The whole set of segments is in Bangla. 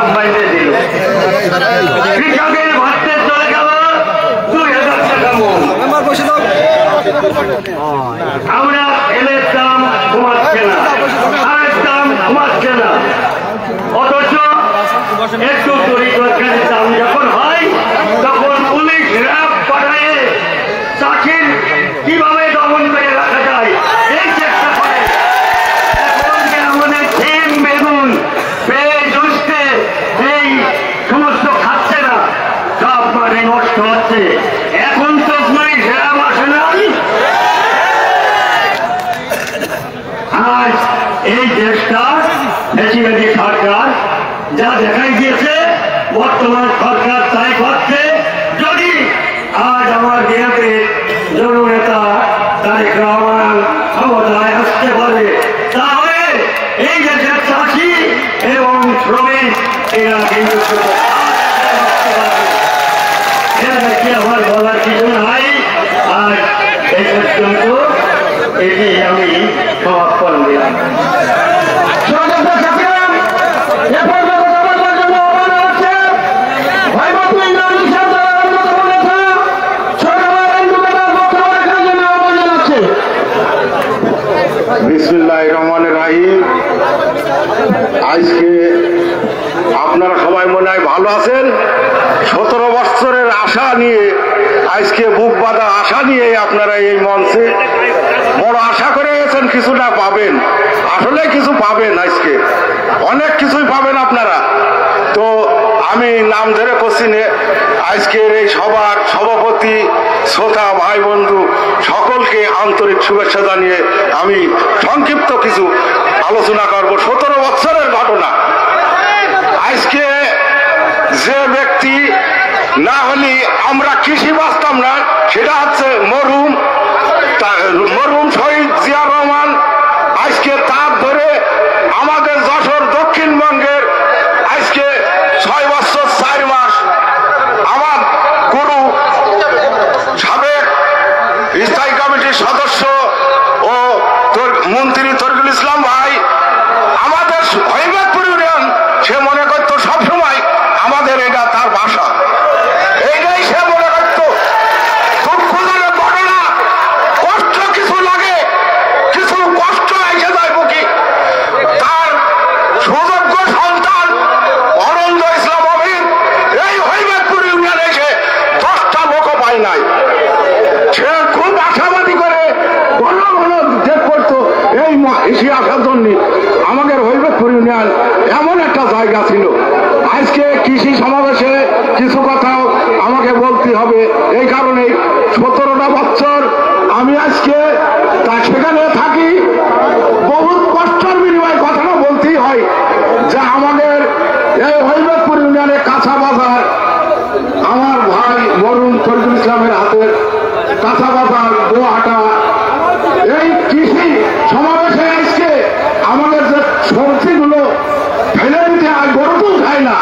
চাপ বাইরে দিল, কৃষকের ভাতে চলে গেল 2000 টাকা মন। আমরা তেলের দাম কমাচ্ছে না, সারের দাম কমাচ্ছে না, অথচ একটু তরি তরকারির দাম যখন হয় তখন পুলিশ র্যাব পাঠায় চাষির কিভাবে দমন করে রাখা যায় এই চেষ্টা করে। এখন যে আমাদের সিম বেগুন পেঁয়াজ উঠতে এই সমস্ত খাচ্ছে না, সব মানে নষ্ট হচ্ছে। এখন তো মানে র্যাব আসে না। আজ এই দেশটা বেশিরভাগী সরকার যা দেখাই দিয়েছে, বর্তমান সরকার তাই করছে। যদি আজ আমার বিএনপির জননেতা তারেক রহমান ক্ষমতায় আসতে পারে, তাহলে এই দেশের চাষি এবং শ্রমিক এরা কিন্তু আমার বলার কিছু নাই। আর এই পর্যন্ত এটি আমি সমাপন দিলাম। বিসমিল্লাহির রহমানির রহিম। আজকে আপনারা সবাই মনে হয় ভালো আছেন। 17 বছরের আশা নিয়ে, আজকে বুক বাঁধা আশা নিয়ে আপনারা এই মঞ্চে বড় আশা করে গেছেন কিছুটা পাবেন, আসলে কিছু পাবেন, আজকে অনেক কিছুই পাবেন আপনারা। তো আমি নাম ধরে করছি না, আজকের এই সভার সভাপতি শ্রোতা ভাই বন্ধু সকলকে আন্তরিক শুভেচ্ছা জানিয়ে আমি সংক্ষিপ্ত কিছু আলোচনা করব। 17 বছরের ঘটনা। আজকে যে ব্যক্তি না হলে আমরা কৃষি বাঁচতাম না, সেটা হচ্ছে মরহুম শহীদ জিয়া রহমান। আজকে তার ধরে আমাদের যশোর দক্ষিণবঙ্গের আজকে 6 বছর 4 মাস আমার গুরু সাবেক স্থায়ী কমিটির সদস্য ও মন্ত্রী তরিকুল ইসলাম ভাই আমাদের হৈমতপুর ইউনিয়ন, সে মনে করত সবসময় আমাদের এটা তার ভাষা, এইটাই সে মনে করত। দুঃখজনক ঘটনা, কষ্ট কিছু লাগে, কিছু কষ্ট এসে যায় বুকে। তার সুযোগ্য সন্তান অনন্ত ইসলাম আমির এই হৈমতপুর ইউনিয়নে এসে 10টা লোকও পায় নাই। সে খুব আশাবাদী করে ঘন ঘন চেক করতো এই এসে আসার জন্য। আমাদের হৈমতপুর ইউনিয়ন এমন একটা জায়গা ছিল। আজকে কৃষি সমাবেশে কিছু কথাও আমাকে বলতে হবে, এই কারণে 17টা বছর আমি আজকে সেখানে থাকি। বহুত কষ্টের বিনিময়ে কথাটা বলতেই হয় যে আমাদের এই হৈমতপুর ইউনিয়নের কাঁচা বাজার আমার ভাই মরহুম তরিকুল ইসলামের হাতের কাঁচা বাজার গোহাটা। এই কৃষি সমাবেশে আজকে আমাদের যে সবজিগুলো ফেলে দিতে হয়, গরুও খায় না।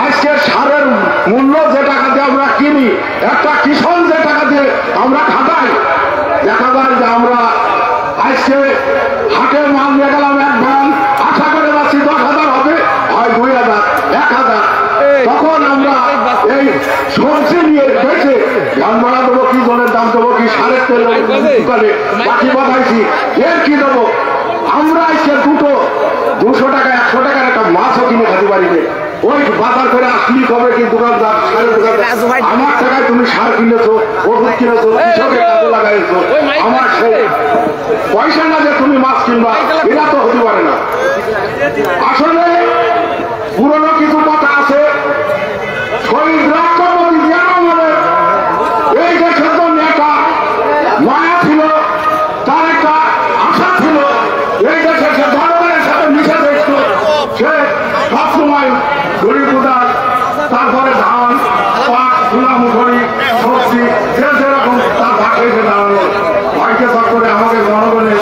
আজকে সারের মূল্য যে টাকা দিয়ে আমরা কিনি, একটা কৃষক যে টাকা দিয়ে আমরা খাটাই, দেখা যায় যে আমরা আজকে হাটে মাল নিয়ে গেলাম এক ধান, আশা করে যাচ্ছি 10,000 হবে, হয় 2,000, 1,000। তখন আমরা এই সবজি নিয়ে বেঁচে ধান ভাড়া দেবো কি, জলের দাম দেবো কি, সারের তেল দোকানে বাকি বাঁধাইছি, এর কি দেবো? আমরা আজকে 200 টাকা 100 টাকার একটা মাছও কিনে খেতে পারিনি। ওই বাজার করে আসলি কবে কি দোকানদার, সারের দোকানদার, আমার টাকায় তুমি সার কিনেছো, ওষুধ কিনেছো, কৃষকের কাজে লাগাইছো, আমার সেই পয়সা না যে তুমি মাছ কিনবা, এটা তো হতে পারে না। আসলে পুরনো কিছু কথা আছে। শহীদ রাষ্ট্রপতি জিয়া রহমানের এই দেশের জন্য একটা মায়া ছিল, তার একটা আশা ছিল। এই দেশে সে জনগণের সাথে মিশে দেখত, সে সবসময় গরিব উদার, তারপরে ধান, পাট, সোনামুখী, সবজি, যে যেরকম তার ভাগে এসে দাঁড়ানো। ভাইকে করে আমাদের জনগণের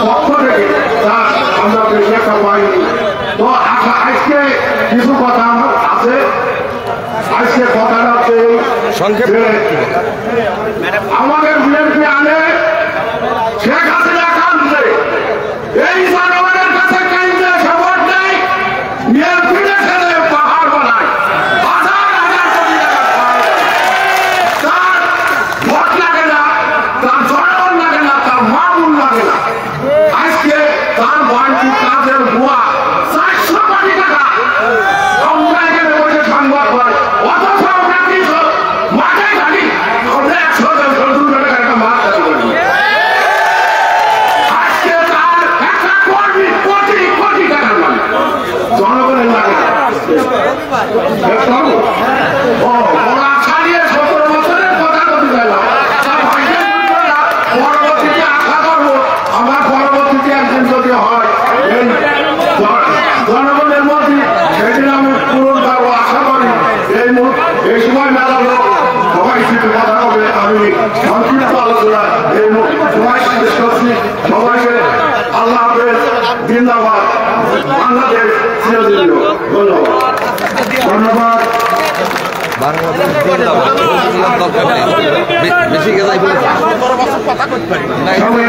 পক্ষ থেকে তার আমরা বেশি একটা পাইনি। তো আজকে কিছু কথা আমার আছে। আজকে কথাটা হচ্ছে আমাদের বিএনপি আনে শেখ হাসিনা কাঁদছে, এই জনগণের কাছে কাঁদছে, খবর নেই বিএনপি দেশে সিরাজুল ধন্যবাদ ধন্যবাদ।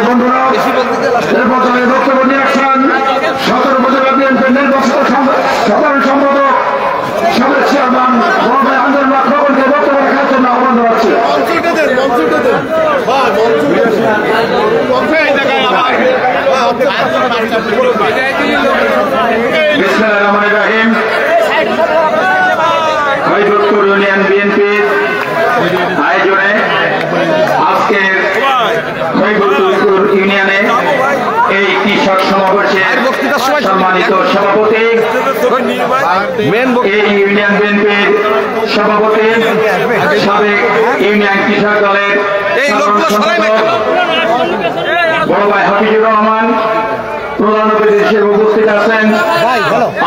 বন্ধুরা নির্বাচনের বক্তব্য নিয়ে আসছেন 17 উপজেলা বিএনপির নির্বাচিত সাধারণ সম্পাদক সাবেক চেয়ারম্যান মোহাম্মদ আন্দোলন খবরকে বক্তব্য রাখার জন্য আহ্বান জানাচ্ছি। হরিদত্তর ইউনিয়ন বিএনপির আয়োজনে আজকের হরিদত্তর ইউনিয়নে এই কৃষক সমাবেশের সম্মানিত সভাপতি, এই ইউনিয়ন বিএনপির সভাপতি, সাবেক ইউনিয়ন কৃষক দলের বড় ভাই হাফিজুর রহমান প্রধান অতিথি হিসেবে উপস্থিত আছেন।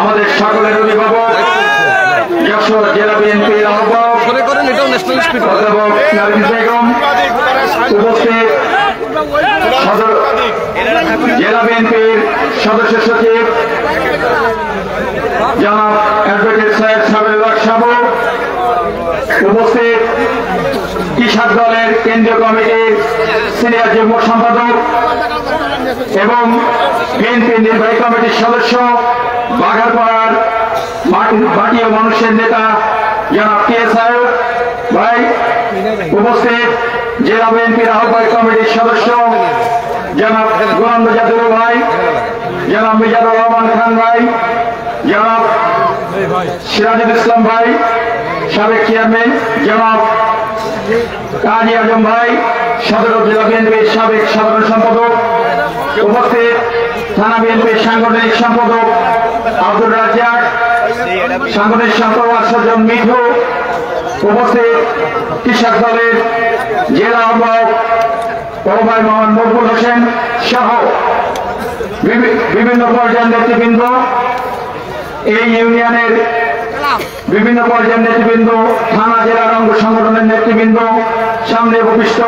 আমাদের সকলের অভিভাবক যশোর জেলা বিএনপির আহ্বায়ক নার্গিস বেগম উপস্থিত, জেলা বিএনপির সদস্য সচিব জনাব অ্যাডভোকেট সৈয়দ সাবেরুল্লাহ সাবু উপস্থিত, কৃষক দলের কেন্দ্রীয় কমিটির সিনিয়র যুগ্ম সম্পাদক এবং বিএনপি নির্বাহী কমিটির সদস্য বাঘারপাড়ার মাটিও মানুষের নেতা জনাব টিএসআই ভাই উপস্থিত, জেলা বিএনপির আহ্বায়ক কমিটির সদস্য জনাব গোলাম জাদুর ভাই, জনাব মিজানুর রহমান খান ভাই, জনাব সিরাজুল ইসলাম ভাই, সাবেক চেয়ারম্যান জনাব কাজী আজম ভাই, সদর জেলা বিএনপির সাবেক সাধারণ সম্পাদক উপস্থিত, থানা বিএনপির সাংগঠনিক সম্পাদক আব্দুর রাজ্জাক, সাংগঠনিক সম্পাদক সজ্জন মিঠু উপস্থিত, কৃষক দলের জেলা আহ্বায়ক বড় ভাই মোহাম্মদ মকবুল হোসেন সহ বিভিন্ন পর্যায়ের নেতৃবৃন্দ, এই ইউনিয়নের বিভিন্ন পর্যায়ের নেতৃবৃন্দ, থানা জেলার অঙ্গ সংগঠনের নেতৃবৃন্দ, সামনে উপবিষ্ট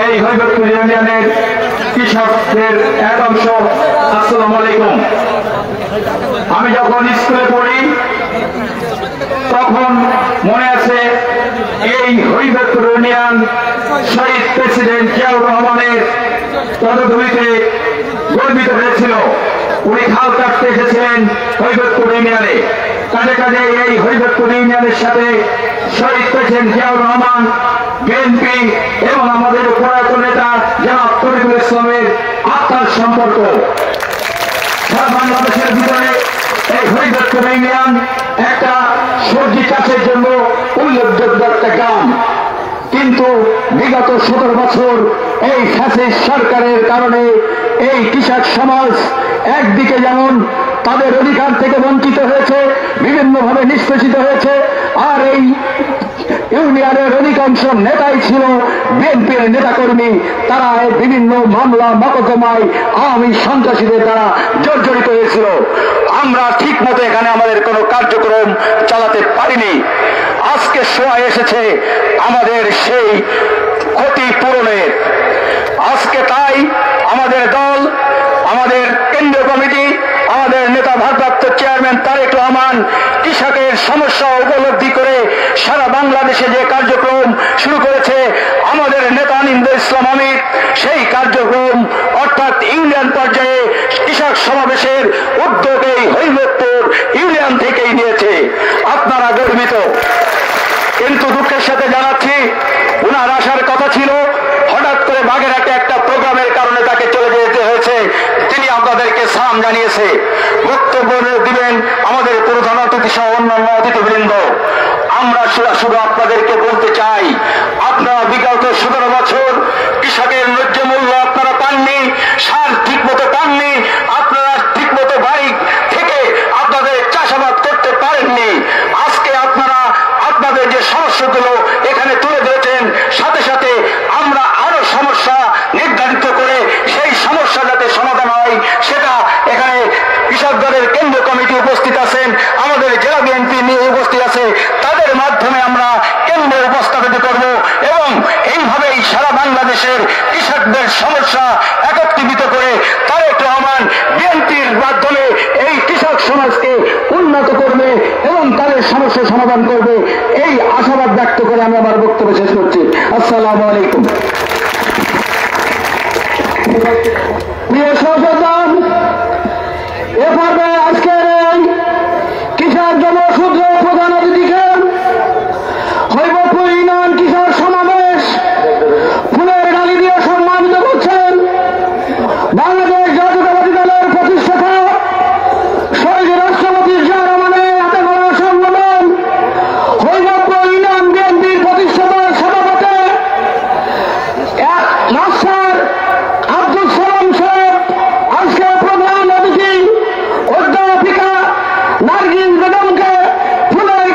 এই হরিদত্তর ইউনিয়নের কৃষকদের এক অংশ, আসসালামু আলাইকুম। আমি যখন স্কুলে পড়ি তখন মনে আছে এই হরিদত্তর ইউনিয়ন শহীদ প্রেসিডেন্ট জিয়াউর রহমানের পদধূলিতে গর্বিত হয়েছিল। উনি খাল কাটতে এসেছিলেন হরিদত্তর ইউনিয়নে, কাজে কাজে এই হরিদত্তর ইউনিয়নের সাথে শহীদ প্রেসিডেন্ট জিয়াউর রহমান, বিএনপি এবং আমাদের প্রয়াত নেতা জনাব তরিকুল ইসলামের আত্মার সম্পর্ক। সারা বাংলাদেশের ভিতরে এই হরিদত্তর ইউনিয়ন একটা সবজি চাষের জন্য উল্লেখযোগ্য একটা গ্রাম, কিন্তু বিগত 17 বছর এই ফ্যাসিস্ট সরকারের কারণে এই কৃষক সমাজ একদিকে যেমন তাদের অধিকার থেকে বঞ্চিত হয়েছে, বিভিন্নভাবে নিষ্পেষিত হয়েছে, আর এই ইউনিয়নের অধিকাংশ নেতাই ছিল বিএনপির নেতাকর্মী। তারা এই বিভিন্ন মামলা মকদ্দমায় আওয়ামী সন্ত্রাসীদের দ্বারা জর্জরিত হয়েছিল। আমরা ঠিক মতো এখানে আমাদের কোনো কার্যক্রম চালাতে পারিনি। আজকে সময় এসেছে আমাদের সেই ক্ষতি পূরণের। আজকে তাই আমাদের দল, আমাদের কেন্দ্রীয় কমিটি, আমাদের নেতা ভারপ্রাপ্ত চেয়ারম্যান তারেক রহমান কৃষকের সমস্যা উপলব্ধি করে সারা বাংলাদেশে যে কার্যক্রম শুরু করেছে আমাদের নেতা নিন্দা ইসলাম আমির, সেই কার্যক্রম অর্থাৎ ইউনিয়ন পর্যায়ে কৃষক সমাবেশের উদ্যোগ এই হরিদত্তর ইউনিয়ন থেকেই নিয়েছে। আপনারা গর্বিত, কিন্তু দুঃখের সাথে জানাচ্ছি উনার আসার কথা ছিল, হঠাৎ করে বাগেরহাটে একটা প্রোগ্রামের কারণে তাকে চলে যেতে হয়েছে। তিনি আপনাদেরকে সালাম জানিয়েছে, বক্তব্য দিবেন আমাদের প্রধান অতিথি সহ অন্যান্য অতিথিবৃন্দ। আমরা শুধু আপনাদেরকে বলতে চাই, আপনারা বিগত 17 বছর কৃষকের ন্যায্য মূল্য আপনারা পাননি, সার ঠিক মতো পাননি, আপনারা ঠিক মতো বাড়ি থেকে আপনাদের চাষাবাদ করতে পারেননি। আজকে আপনারা আপনাদের যে সমস্যাগুলো এখানে তুলে ধরেছেন, সাথে সাথে আমরা আরো সমস্যা নির্ধারিত করে সেই সমস্যা যাতে সমাধান হয় সেটা এখানে কৃষক দলের কেন্দ্রীয় কমিটি উপস্থিত আছেন, আমাদের জেলা বিএনপি নিয়ে উপস্থিত আছে, তাদের মাধ্যমে আমরা কেন্দ্রে উপস্থাপিত করব। উন্নত করবে এবং তাদের সমস্যার সমাধান করবে, এই আশাবাদ ব্যক্ত করে আমি আমার বক্তব্য শেষ করছি। আসসালামু আলাইকুম। প্রিয় সহযোদ্ধা, এ পর্বে আজকের এই কিশোর জনসূত্র প্রধান অতিথিকে হৈবপুর ইউনিয়ন কিশোর সমাবেশ ফুলের ডালি দিয়ে সম্মানিত করছেন বাংলাদেশ জাতীয়তাবাদী দলের প্রতিষ্ঠাতা শহীদ রাষ্ট্রপতি জিয়া রহমানের হাতে গড়া সংগঠন হৈবপুর ইউনিয়ন বিএনপির প্রতিষ্ঠাতা সভাপতি মাস্টার আব্দুল সালাম সাহেব, আজকে প্রধান অতিথি অধ্যাপিকা নার্গিস বেগমকে ফুলের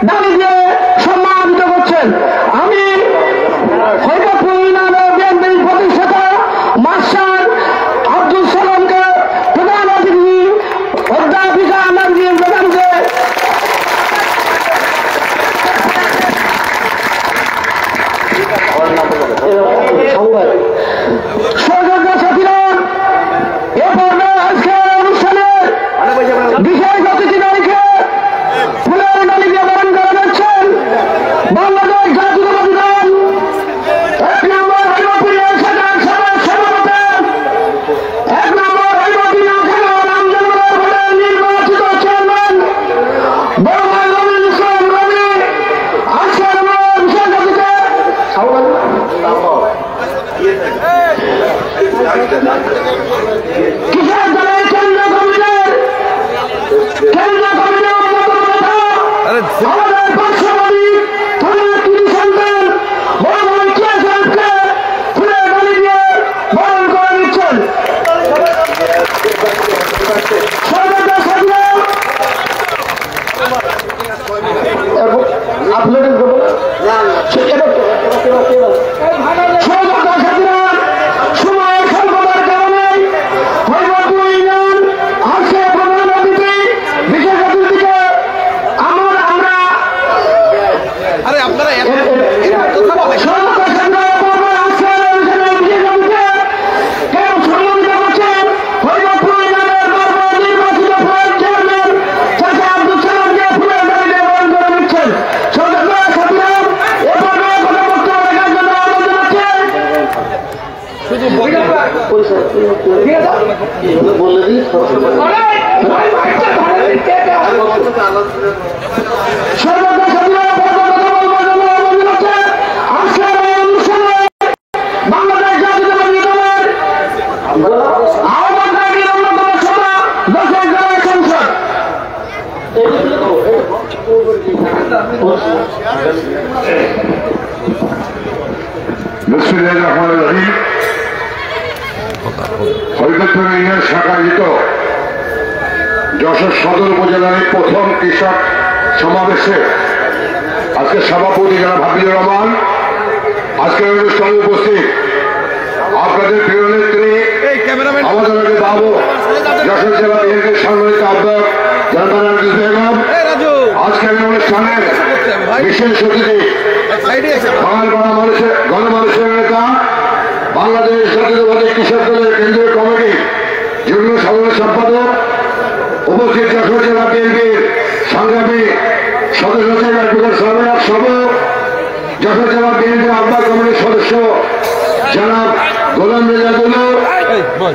ডালি দিয়ে সম্মানিত করছেন। আমি হৈবপুর ইউনিয়নের বিএনপির প্রতিষ্ঠাতা মাস্টার আব্দুল সালামকে প্রধান অতিথি অধ্যাপিকা নার্গিস বেগমকে সহযোগিতা সাথীরা, এ পর্বে আজকের অনুষ্ঠানের বিশেষ অতিথিদেরকে ফুলের ডালি দিয়ে বরণ করে দিচ্ছেন বাংলাদেশ জাতীয়তাবাদী দল 1 নম্বর হৈবপুর শাখার সভাপতি, 1 নম্বর হৈবপুর শাখার রামজনগর ভোটের নির্বাচিত চেয়ারম্যান বড় ভাই রবিউল ইসলাম রবি, আজকের আমার বিশেষ অতিথি কিশোর দলের কেন্দ্রীয় কমিটির অন্যতম নেতা আমাদের পার্শ্ববর্তী থানার কৃষি সন্তান বড় ভাই টিয়া সাহেবকে ফুলের ডালি দিয়ে বরণ করে দিচ্ছেন। সহযোগিতা সাথীরা, আপনাদের সহযোগিতা সাথীরা, সময়ের স্বল্পতার কারণে হৈবপুর ইউনিয়ন আজকে প্রধান অতিথি বিশেষ অতিথিকে আমরা সহযোগিতা সাথীরা পর্বে আজকে অনুষ্ঠানের বিশেষ অতিথি কেউ সম্মানিত করছেন হৈবপুর ইউনিয়নের বারবার নির্বাচিত ফাইভ চেয়ারম্যান চাচা আব্দুল সালামকে ফুলের ডালি দিয়ে বরণ করে দিচ্ছেন। সহযোগিতা সাথীরা, এ পর্বে কোনো বক্তব্য রাখার জন্য আহ্বান জানাচ্ছি সর্বদা সাথীরা আজকের এই অনুষ্ঠানে বাংলাদেশ জাতীয়তাবাদী দলের আহ্বান কমিটির অন্যতম সভা দশের জেলা সংসদ বিসমিল্লাহির রহমানির রহিম। হৈবপুর ইউনিয়ন শাখা আয়োজিত যশোর সদর উপজেলার এই প্রথম কৃষক সমাবেশে আজকে সভাপতি জনাব হাফিজুর রহমান, আজকের অনুষ্ঠানে উপস্থিত আপনাদের প্রিয় নেত্রী আমাদের আগে বাবু যশোর জেলা বিএনপির সম্মানিত আহ্বায়ক জনাব নার্গিস বেগম, আজকের অনুষ্ঠানের বিশেষ অতিথি বাঙাল গণমানুষের নেতা বাংলাদেশ জাতীয়তাবাদী কৃষক দলের কেন্দ্রীয় কমিটির যুগ্ম সাধারণ সম্পাদক, উপস্থিত যশোর জেলা বিএনপির সংগ্রামী সদস্য সহ যশোর জেলা বিএনপির আহ্বায়ক কমিটির সদস্য জনাব গোলাম রেজা দুলু,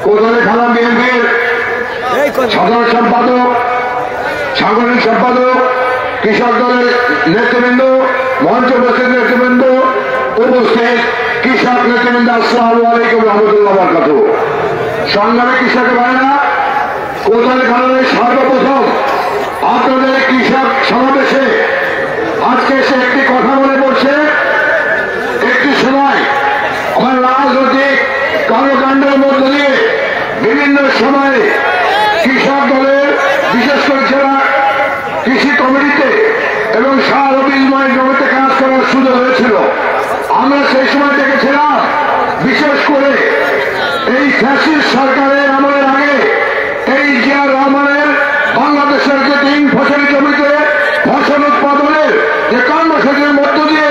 কোতোয়ালি থানা বিএনপির সাধারণ সম্পাদক, সাংগঠনিক সম্পাদক, কৃষক দলের নেতৃবৃন্দ, মঞ্চ উপস্থিত নেতৃবৃন্দ, উপস্থিত কৃষক নেতৃবৃন্দ, আসসালামু আলাইকুম রহমতুল্লাহ বারাকাতুহু। সংগ্রামী কৃষক ভাইরা, কোতোয়ালি থানার সর্বপ্রথম আপনাদের কৃষক সমাবেশে আজকে এসে একটি কথা মনে পড়ছে। একটি সময় আমার রাজনৈতিক কর্মকাণ্ডের মধ্য দিয়ে বিভিন্ন সময়ে কৃষক দলের বিশেষ করে জেলা কৃষি কমিটিতে এবং সারা বিনিময় জমিতে কাজ করার সুযোগ হয়েছিল। আমরা সেই সময় দেখেছিলাম, বিশেষ করে এই ফ্যাসিস্ট সরকারের আমলের আগে এই জিয়া রহমানের বাংলাদেশের যে 3 ফসলি জমিতে ফসল উৎপাদনের যে কর্মসূচির মধ্য দিয়ে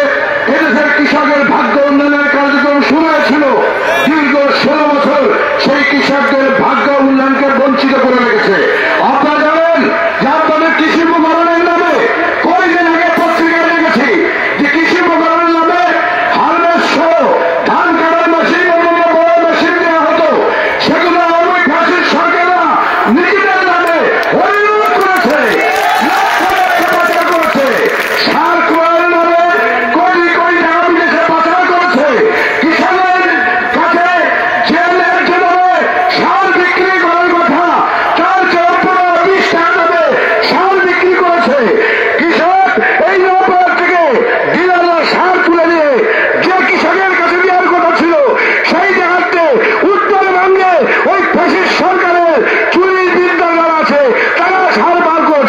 এদেশের কৃষকের ভাগ্য উন্নয়নের কার্যক্রম শুরু হয়েছিল, দীর্ঘ 16 বছর সেই কৃষকদের ভাগ্য উন্নয়নকে বঞ্চিত করে রেখেছে। আপনারা জানেন যে আপনাদের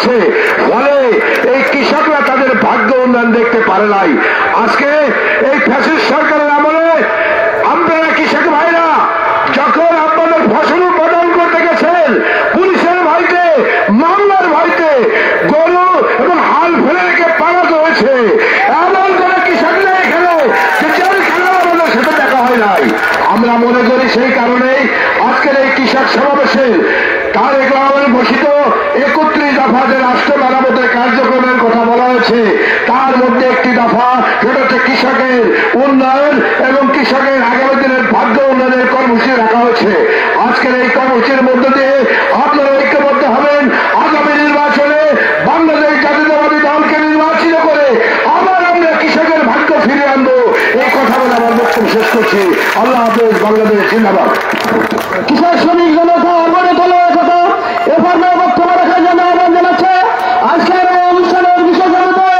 হয়েছে, ফলে এই কৃষকরা তাদের ভাগ্য উন্নয়ন দেখতে পারে নাই। আজকে এই ফ্যাসিস্ট সরকারের আমলে আপনারা কৃষক ভাইরা যখন আপনাদের ফসল উৎপাদন করতে গেছেন, পুলিশের ভয়তে, মামলার ভয়তে গরু এবং হাল ফেলে রেখে পালাতে হয়েছে। এমন কোন কৃষক নেই এখানে যে জেলখানা আমাদের সাথে দেখা হয় নাই। আমরা মনে করি সেই কারণেই আজকের এই কৃষক সমাবেশে তারেক রহমান ঘোষিত 31 দফা যে রাষ্ট্র মেরামতের কার্যক্রমের কথা বলা হয়েছে, তার মধ্যে একটি দফা, সেটা হচ্ছে কৃষকের উন্নয়ন এবং কৃষকের আগামী দিনের ভাগ্য উন্নয়নের কর্মসূচি রাখা হয়েছে। আজকের এই কর্মসূচির মধ্য দিয়ে আপনারা ঐক্যবদ্ধ হবেন। আগামী নির্বাচনে বাংলাদেশ জাতীয়তাবাদী দলকে নির্বাচিত করে আবার আমরা কৃষকের ভাগ্য ফিরিয়ে আনবো। এই কথা বলে আমার বক্তব্য শেষ করছি। আল্লাহ হাফেজ। বাংলাদেশ জিন্দাবাদ। কৃষক শ্রমিক জনতা মনে তোলা কথা এরপর বক্তব্য রাখার জন্য আহ্বান জানাচ্ছে আজকের এই অনুষ্ঠানের বিশেষ অতিথি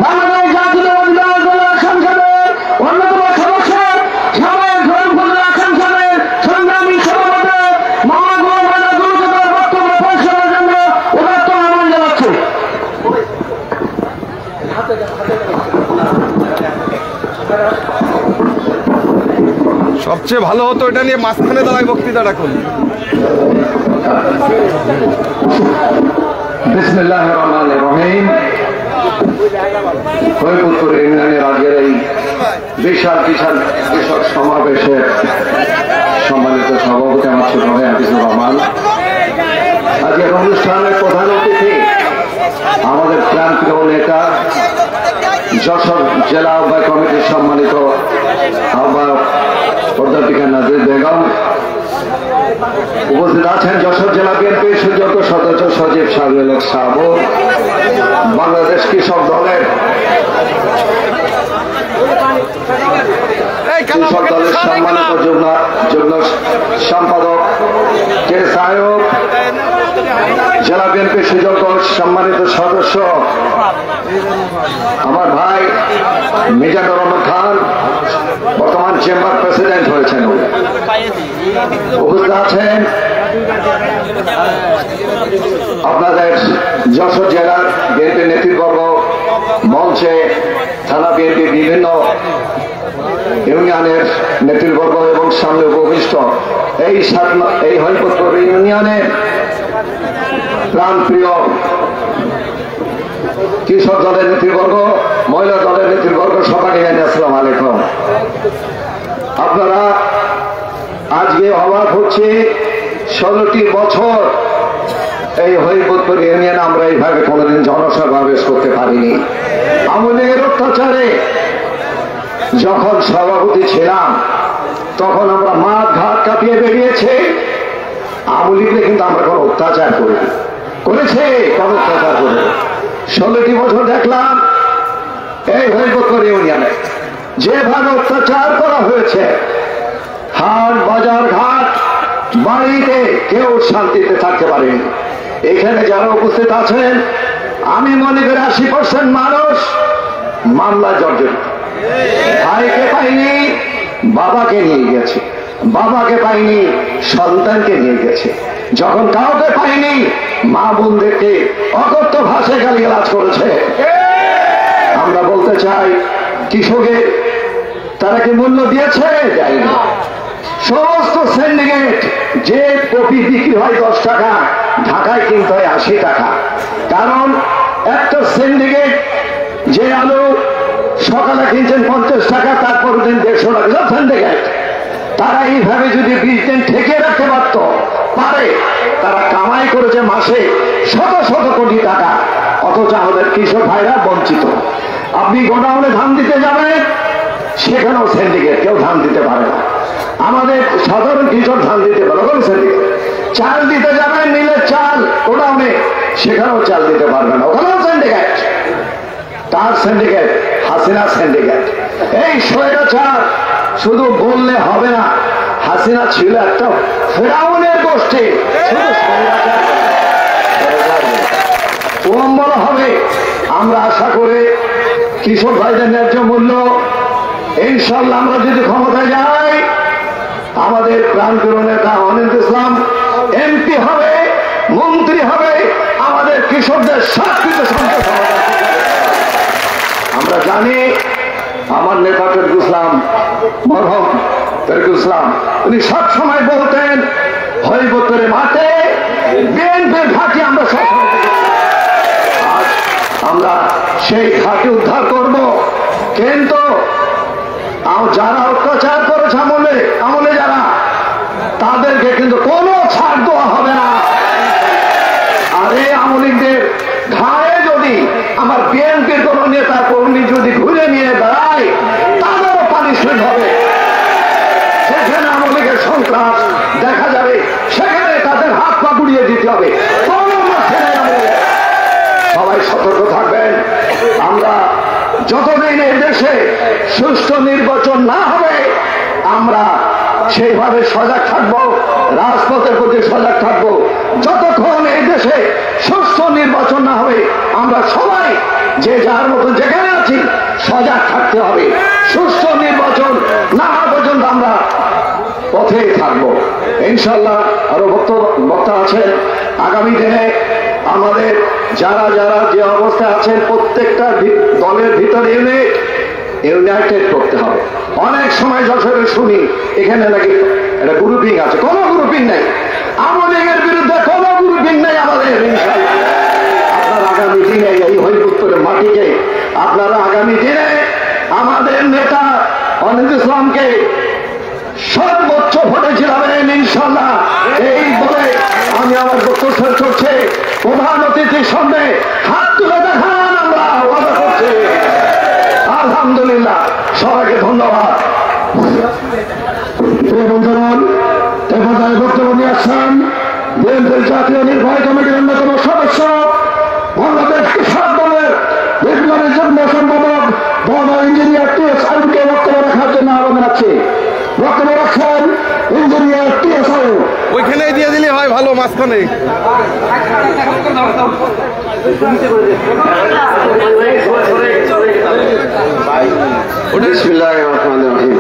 বাংলাদেশ জাতীয়তাবাদী দল সংসদের অন্যতম সদস্য, সাবেক ধর্মপুর সংসদের সংগ্রামী সভাপতি মহাগৌরবাদা গুরুজনের বক্তব্য পেশ করার জন্য উদাত্ত আহ্বান জানাচ্ছে। সবচেয়ে ভালো হতো এটা নিয়ে মাঝখানে দাঁড়ায় বক্তৃতাটা করি। বিসমিল্লাহির রহমানির রহিম। হরিপুর ইউনিয়নের আজকের এই বিশাল কৃষক সমাবেশের সম্মানিত সভাপতি আমার ছোট ভাই হাফিজুর রহমান, আজকের অনুষ্ঠানের প্রধান অতিথি আমাদের প্রান্তীয় নেতা যশোর জেলা আহ্বায়ক কমিটির সম্মানিত আহ্বায়ক অধ্যাপিকা নাজির বেগম, উপস্থিত আছেন যশোর জেলা বিএনপির সুযোগ্য সদস্য সচিব সাহেব সাহেব, বাংলাদেশ কৃষক দলের সম্মানিত যুগ্ম সম্পাদক কে সাহেব, জেলা বিএনপির সুযোগ্য সম্মানিত সদস্য আমার ভাই মিজানুর রহমান খান, বর্তমান চেম্বার প্রেসিডেন্ট হয়েছেন। উপস্থিত আছেন আপনাদের যশোর জেলার বিএনপি নেতৃবর্গ, মঞ্চে থানা বিএনপি বিভিন্ন ইউনিয়নের নেতৃবর্গ এবং সামনে উপবিষ্ট এই হরিপুর ইউনিয়নের প্রাণপ্রিয় কৃষক দলের নেতৃবর্গ, মহিলা দলের নেতৃবর্গ, সবাইকে জানাই আসসালামু আলাইকুম। আপনারা আজকে অবাক হচ্ছে 16টি বছর এই হরিপুর ইউনিয়নে আমরা এইভাবে কোনোদিন জনসমাবেশ করতে পারিনি। আমাদের অত্যাচারে যখন সভাপতি ছিলাম তখন আমরা মাঠ ঘাট কাটিয়ে বেরিয়েছে। আওয়ামী লীগকে কিন্তু আমরা কোনো অত্যাচার করিনি, করেছে কোনো অত্যাচার করে। 16টি বছর দেখলাম এই হরিপুর ইউনিয়নে যেভাবে অত্যাচার করা হয়েছে, হাট বাজার ঘাট বাড়িতে কেউ শান্তিতে থাকতে পারেনি। এখানে যারা উপস্থিত আছেন আমি মনে করি 80% মানুষ মামলা জর্জরিত। ভাইকে পাইনি, বাবাকে নিয়ে গেছে, বাবাকে পাইনি, সন্তানকে নিয়ে গেছে। যখন কাউকে পাইনি, মা বোনদেরকে অকথ্য ভাষায় গালিগালাজ করেছে। আমরা বলতে চাই কৃষকের তারা কি মূল্য দিয়েছে? যায়নি। সমস্ত সিন্ডিকেট যে কপি বিক্রি হয় 10 টাকা, ঢাকায় কিনতে হয় 80 টাকা। কারণ একটা সিন্ডিকেট যে আলু সকালে কিনছেন 50 টাকা, তারপর দিন 150 টাকা। সিন্ডিকেট তারা এইভাবে যদি 20 দিন ঠেকে রাখতে পারে, তারা কামাই করেছে মাসে শত শত কোটি টাকা, অথচ আমাদের কৃষক ভাইরা বঞ্চিত। আপনি গোডাউনে ধান দিতে যাবেন, সেখানেও সিন্ডিকেট, কেউ ধান দিতে পারে না। আমাদের সাধারণ কৃষক ধান দিতে পারে, কোন সিন্ডিকেট। চাল দিতে যাবেন মিলের চাল গোডাউনে, সেখানেও চাল দিতে পারবে না, ওখানেও সিন্ডিকেট। তার সিন্ডিকেট হাসিনা সিন্ডিকেট। এই স্বৈরাচার শুধু বললে হবে না, হাসিনা ছিল একটা ফেরাউনের গোষ্ঠী, বলা হবে। আমরা আশা করি কৃষক ভাইদের ন্যায্য মূল্য ইনশাল্লাহ আমরা যদি ক্ষমতায় যাই, আমাদের প্রাণপ্রিয় নেতা অনিল ইসলাম এমপি হবে, মন্ত্রী হবে, আমাদের আমাদের কৃষকদের সব কিছু সন্তোষ আমরা জানি। আমার নেতা তরিকুল ইসলাম, মরহম তরিকুল ইসলাম, উনি সব সময় বলতেন হরিবতরে মাঠে বিএনপির ঘাঁটি আমরা সব আমরা সেই ঘাঁটি উদ্ধার করব। কিন্তু যারা অত্যাচার করেছে আমলে যারা, তাদেরকে কিন্তু কোনো ছাড় দেওয়া হবে না। আর এই আমলিকদের ঘাড়ে যদি আমার বিএনপির কোন নেতা কর্মী যদি ঘুরে নিয়ে দাঁড়ায়, তাদেরও পানিশমেন্ট হবে। সেখানে আমলিকের সন্ত্রাস দেখা যাবে, সেখানে তাদের হাত পা গুড়িয়ে দিতে হবে। সবাই সতর্ক থাকবেন। আমরা যতদিন এই দেশে সুষ্ঠু নির্বাচন না হবে, আমরা সেইভাবে সজাগ থাকবো, রাজপথের প্রতি সজাগ থাকবো। যতক্ষণ এই দেশে সুষ্ঠু নির্বাচন না হবে, আমরা সবাই যে যার মতো যেখানে আছি সজাগ থাকতে হবে। সুষ্ঠু নির্বাচন না হওয়া পর্যন্ত আমরা পথেই থাকবো ইনশাল্লাহ। আরো বক্তা আছেন। আগামী দিনে আমাদের যারা যারা যে অবস্থায় আছেন, প্রত্যেকটা দলের ভিতরে ইউনাইটেড করতে হবে। অনেক সময় যশোরে শুনি এখানে নাকি একটা গ্রুপিং আছে, কোন গ্রুপিং নেই। আওয়ামী লীগের বিরুদ্ধে কোন গ্রুপিং নেই আমাদের। আপনার আগামী দিনে এই হরিপুত্রের মাটিকে আপনারা আগামী দিনে আমাদের নেতা অনিল ইসলামকে সর্বোচ্চ ভোটে জিতাবেন ইনশাল্লাহ। এই বলে আমি আমার বক্তব্য শেষ করছি। প্রধান অতিথির সামনে হাত তুলে দেখান, আমরা ওয়াদা করছি। আলহামদুলিল্লাহ, সবাইকে ধন্যবাদ। বন্ধুগণ, এ পর্যায়ে বক্তব্য নিয়ে আসছেন বিএনপির জাতীয় নির্বাহী কমিটির অন্যতম সদস্য, বাংলাদেশ কৃষক দলের বিপ্লবী যুগ্ম সম্পাদক ইঞ্জিনিয়ার টিএস আইনকে বক্তব্য রাখার জন্য আহ্বান জানাচ্ছি। বক্তব্য রাখছেন ইঞ্জিনিয়ার টিএস আইন। ওইখানেই দিয়ে দিলে হয় ভালো, মাঝখানে।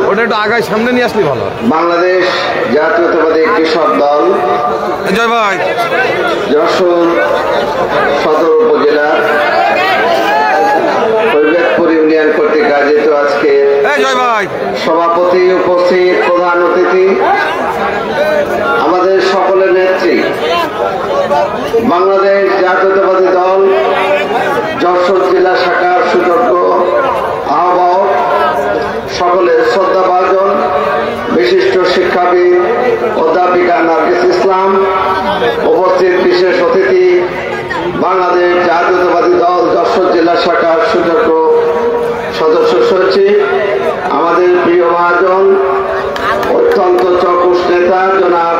ওটা একটু আগায় সামনে নিয়ে আসলে ভালো। বাংলাদেশ জাতীয়তাবাদী কৃষক দল জয় ভাই, যশোর সদর উপজেলার কৈবেতপুর ইউনিয়ন কর্তৃক আয়োজিত আজকে জয় ভাই সভাপতি, উপস্থিত প্রধান অতিথি, আমাদের সকলের নেত্রী, বাংলাদেশ জাতীয়তাবাদী দল যশোর জেলা শাখার সুযোগ্য আহ্বায়ক, সকলের শ্রদ্ধাভাজন বিশিষ্ট শিক্ষাবিদ অধ্যাপিকা নার্গিস ইসলাম, উপস্থিত বিশেষ অতিথি, বাংলাদেশ জাতীয়তাবাদী দল যশোর জেলা শাখার সুযোগ্য সদস্য সচিব, আমাদের প্রিয় মহাজন, অত্যন্ত চকুশ নেতা জনাব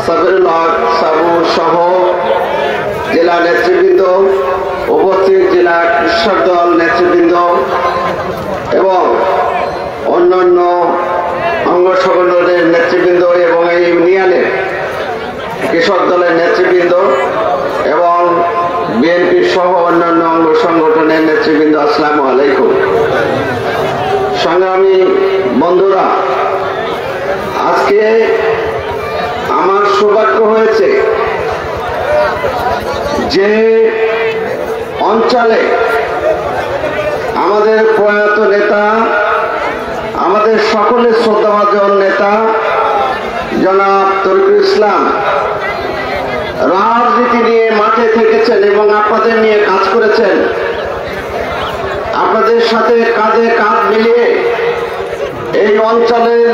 সাবিরুল হক সাবু সহ জেলা নেতৃবৃন্দ, উপস্থিত জেলা কৃষক দল নেতৃবৃন্দ এবং অন্যান্য অঙ্গ সংগঠনের নেতৃবৃন্দ এবং এই ইউনিয়নের কৃষক দলের নেতৃবৃন্দ এবং বিএনপি সহ অন্যান্য অঙ্গ সংগঠনের নেতৃবৃন্দ, আসসালামু আলাইকুম। সংগ্রামী বন্ধুরা, আজকে আমার সৌভাগ্য হয়েছে যে অঞ্চলে আমাদের প্রয়াত নেতা, আমাদের সকলের শ্রদ্ধাভাজন নেতা জনাব তরিকুল ইসলাম রাজনীতি নিয়ে মাঠে থেকেছেন এবং আপনাদের নিয়ে কাজ করেছেন। আপনাদের সাথে কাঁধে কাঁধ মিলিয়ে এই অঞ্চলের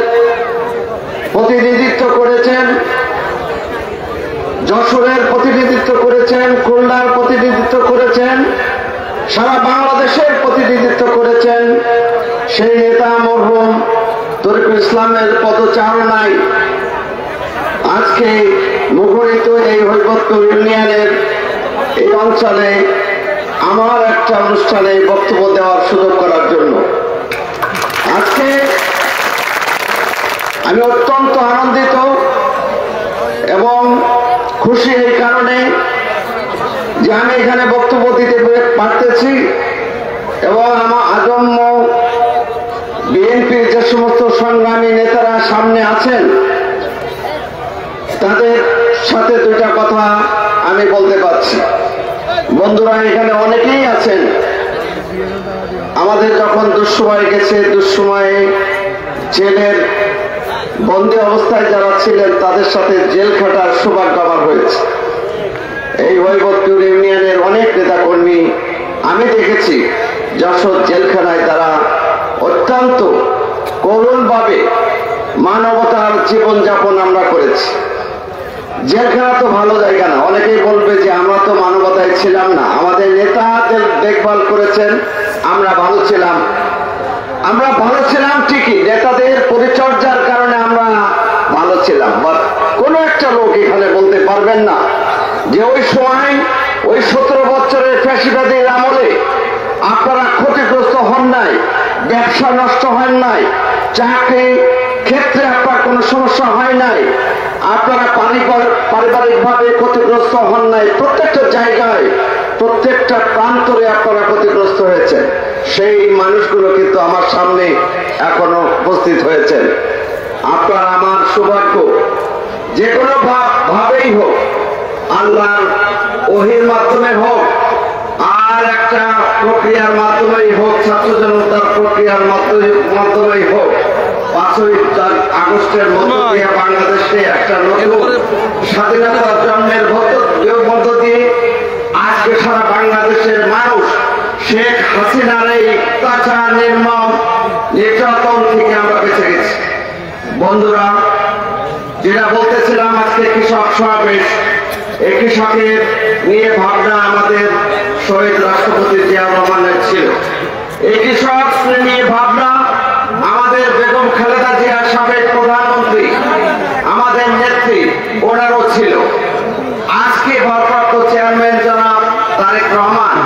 প্রতিনিধিত্ব করেছেন, যশোরের প্রতিনিধিত্ব করেছেন, খুলনার প্রতিনিধিত্ব করেছেন, সারা বাংলাদেশের প্রতিনিধিত্ব করেছেন। সেই নেতা মরহুম তরিকুল ইসলামের পদচারণায় আজকে মুখরিত এই হরিপুর ইউনিয়নের এই অঞ্চলে আমার একটা অনুষ্ঠানে বক্তব্য দেওয়ার সুযোগ করার জন্য আজকে আমি অত্যন্ত আনন্দিত এবং খুশি এই কারণে যে আমি এখানে বক্তব্য দিতে পারতেছি এবং আমার আজন্ম বিএনপির যে সমস্ত সংগ্রামী নেতারা সামনে আছেন তাদের সাথে দুইটা কথা আমি বলতে পারছি। বন্ধুরা এখানে অনেকেই আছেন, আমাদের যখন দুঃসময় গেছে, দুঃসময়ে জেলের বন্দী অবস্থায় যারা ছিলেন তাদের সাথে জেল খাটার সৌভাগ্য আমার হয়েছে। এই হৈবতপুর ইউনিয়নের অনেক নেতাকর্মী আমি দেখেছি যশোর জেলখানায় তারা অত্যন্ত করুণভাবে মানবতার জীবনযাপন আমরা করেছি। জেলখানা তো ভালো জায়গা না, অনেকেই বলবে যে আমরা তো মানবতায় ছিলাম না, আমাদের নেতাদের দেখভাল করেছেন, আমরা ভালো ছিলাম। আমরা ভালো ছিলাম ঠিকই, নেতাদের পরিচর্যার কারণে আমরা ভালো ছিলাম। বাট কোন একটা লোক এখানে বলতে পারবেন না যে ওই সময় ওই 17 বছরের ফ্যাসিবাদের আমলে আপনারা ক্ষতিগ্রস্ত হন নাই, ব্যবসা নষ্ট হয় নাই, চাকরি ক্ষেত্রে আপনার কোনো সমস্যা হয় নাই, আপনারা পারিবারিকভাবে ক্ষতিগ্রস্ত হন নাই। প্রত্যেকটা জায়গায় প্রত্যেকটা প্রান্তরে আপনারা ক্ষতিগ্রস্ত হয়েছেন। সেই মানুষগুলো কিন্তু আমার সামনে এখনো উপস্থিত হয়েছেন। আপনার আমার সৌভাগ্য যে কোনো ভাবেই হোক, আল্লাহর ওহীর মাধ্যমে হোক আর একটা প্রক্রিয়ার মাধ্যমেই হোক, ছাত্র জনতার প্রক্রিয়ার মাধ্যমেই হোক, 5ই আগস্টের মধ্য দিয়ে বাংলাদেশে একটা নতুন স্বাধীনতার জন্মের মধ্য দিয়ে আজকে সারা বাংলাদেশের মানুষ শেখ হাসিনার এই অত্যাচার নির্মম নির্যাতন থেকে আমরা বেঁচে গেছি। বন্ধুরা, যেটা বলতেছিলাম, আজকে কৃষক সমাবেশ, এই কৃষকের নিয়ে ভাবনা আমাদের শহীদ রাষ্ট্রপতি জিয়া রহমানের ছিল। এই কৃষক নিয়ে ভাবনা আমাদের বেগম খালেদা জিয়া সাবেক প্রধানমন্ত্রী, আমাদের নেত্রী, ওনারও ছিল। আজকে ভারপ্রাপ্ত চেয়ারম্যান জনাব তারেক রহমান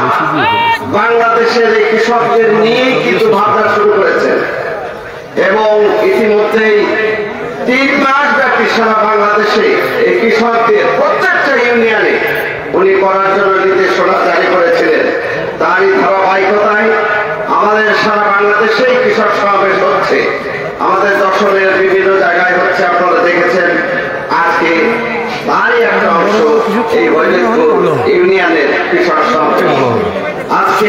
বাংলাদেশের এই কৃষকদের নিয়ে কিন্তু ভাবনা শুরু করেছেন এবং ইতিমধ্যেই 3 মাস ব্যাপী সারা বাংলাদেশে এই কৃষকদের প্রত্যেকটা ইউনিয়নে উনি করার জন্য নির্দেশনা জারি করেছিলেন। তারই ধারাবাহিকতায় আমাদের সারা বাংলাদেশেই কৃষক সমাবেশ হচ্ছে, আমাদের যশোরের বিভিন্ন জায়গায় হচ্ছে, আপনারা দেখেছেন। আজকে তারই একটা অংশ এই ইউনিয়নের কৃষক সমাবেশ। আজকে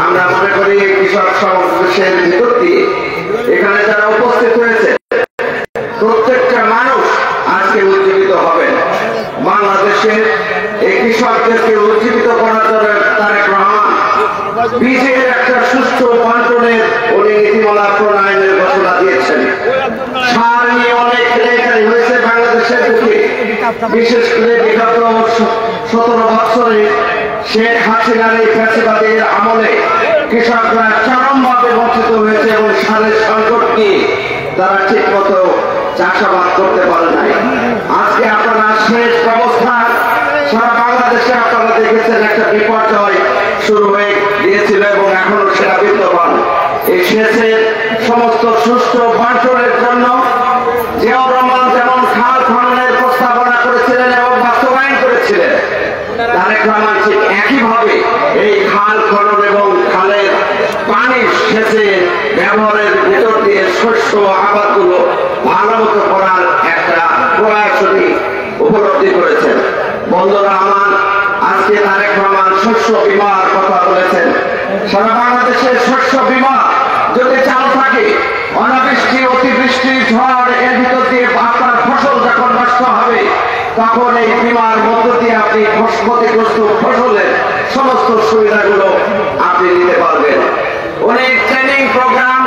আমরা মনে করি এই কৃষক সমাবেশের ভিতর দিয়ে এখানে যারা উপস্থিত হয়েছে প্রত্যেকটা মানুষ আজকে উজ্জীবিত হবেন। বাংলাদেশের এই কৃষকদেরকে উজ্জীবিত করার জন্য তারেক রহমান বীজের একটা সুস্থ বন্টনের উনি নীতিমালা প্রণয়নের ঘোষণা দিয়েছেন। সার নিয়ে অনেক কেলেঙ্কারি হয়েছে বাংলাদেশের বুকে, বিশেষ করে বিগত 17 বছরে শেখ হাসিনার এই ফ্যাসিবাদের আমলে কৃষকরা চরমভাবে বঞ্চিত হয়েছে এবং সারের সংকট নিয়ে তারা ঠিক মতো চাষাবাদ করতে পারে নাই। আজকে আপনারা সেচ ব্যবস্থা সারা বাংলাদেশে আপনারা দেখেছেন একটা বিপর্যয় শুরু হয়ে গিয়েছিল এবং এখনো সেটা বিদ্যমান। এই সেচের সমস্ত সুষ্ঠু বন্টনের জন্য জিয়াউর রহমান যেমন খাল খননের প্রস্তাবনা করেছিলেন এবং বাস্তবায়ন করেছিলেন, তারেক রহমান ঠিক একইভাবে এই খাল খনন এবং খালের পানি সেচে ব্যবহারের ভিতর দিয়ে শস্য আবাদগুলো ভালো মতো করার একটা প্রয়াস উপলব্ধি করেছেন। বন্ধুরা আমার, আজকে তারেক রহমান শস্য বীমার কথা বলেছেন। সারা বাংলাদেশের শস্য বীমা যদি চালু থাকে, অনাবৃষ্টি, অতিবৃষ্টি, ঝড় এর ভিতর দিয়ে আপনার ফসল যখন নষ্ট হবে, তখন এই বীমার মধ্য দিয়ে আপনি ক্ষতিগ্রস্ত ফসলের সমস্ত সুবিধাগুলো আপনি নিতে পারবেন। অনেক ট্রেনিং প্রোগ্রাম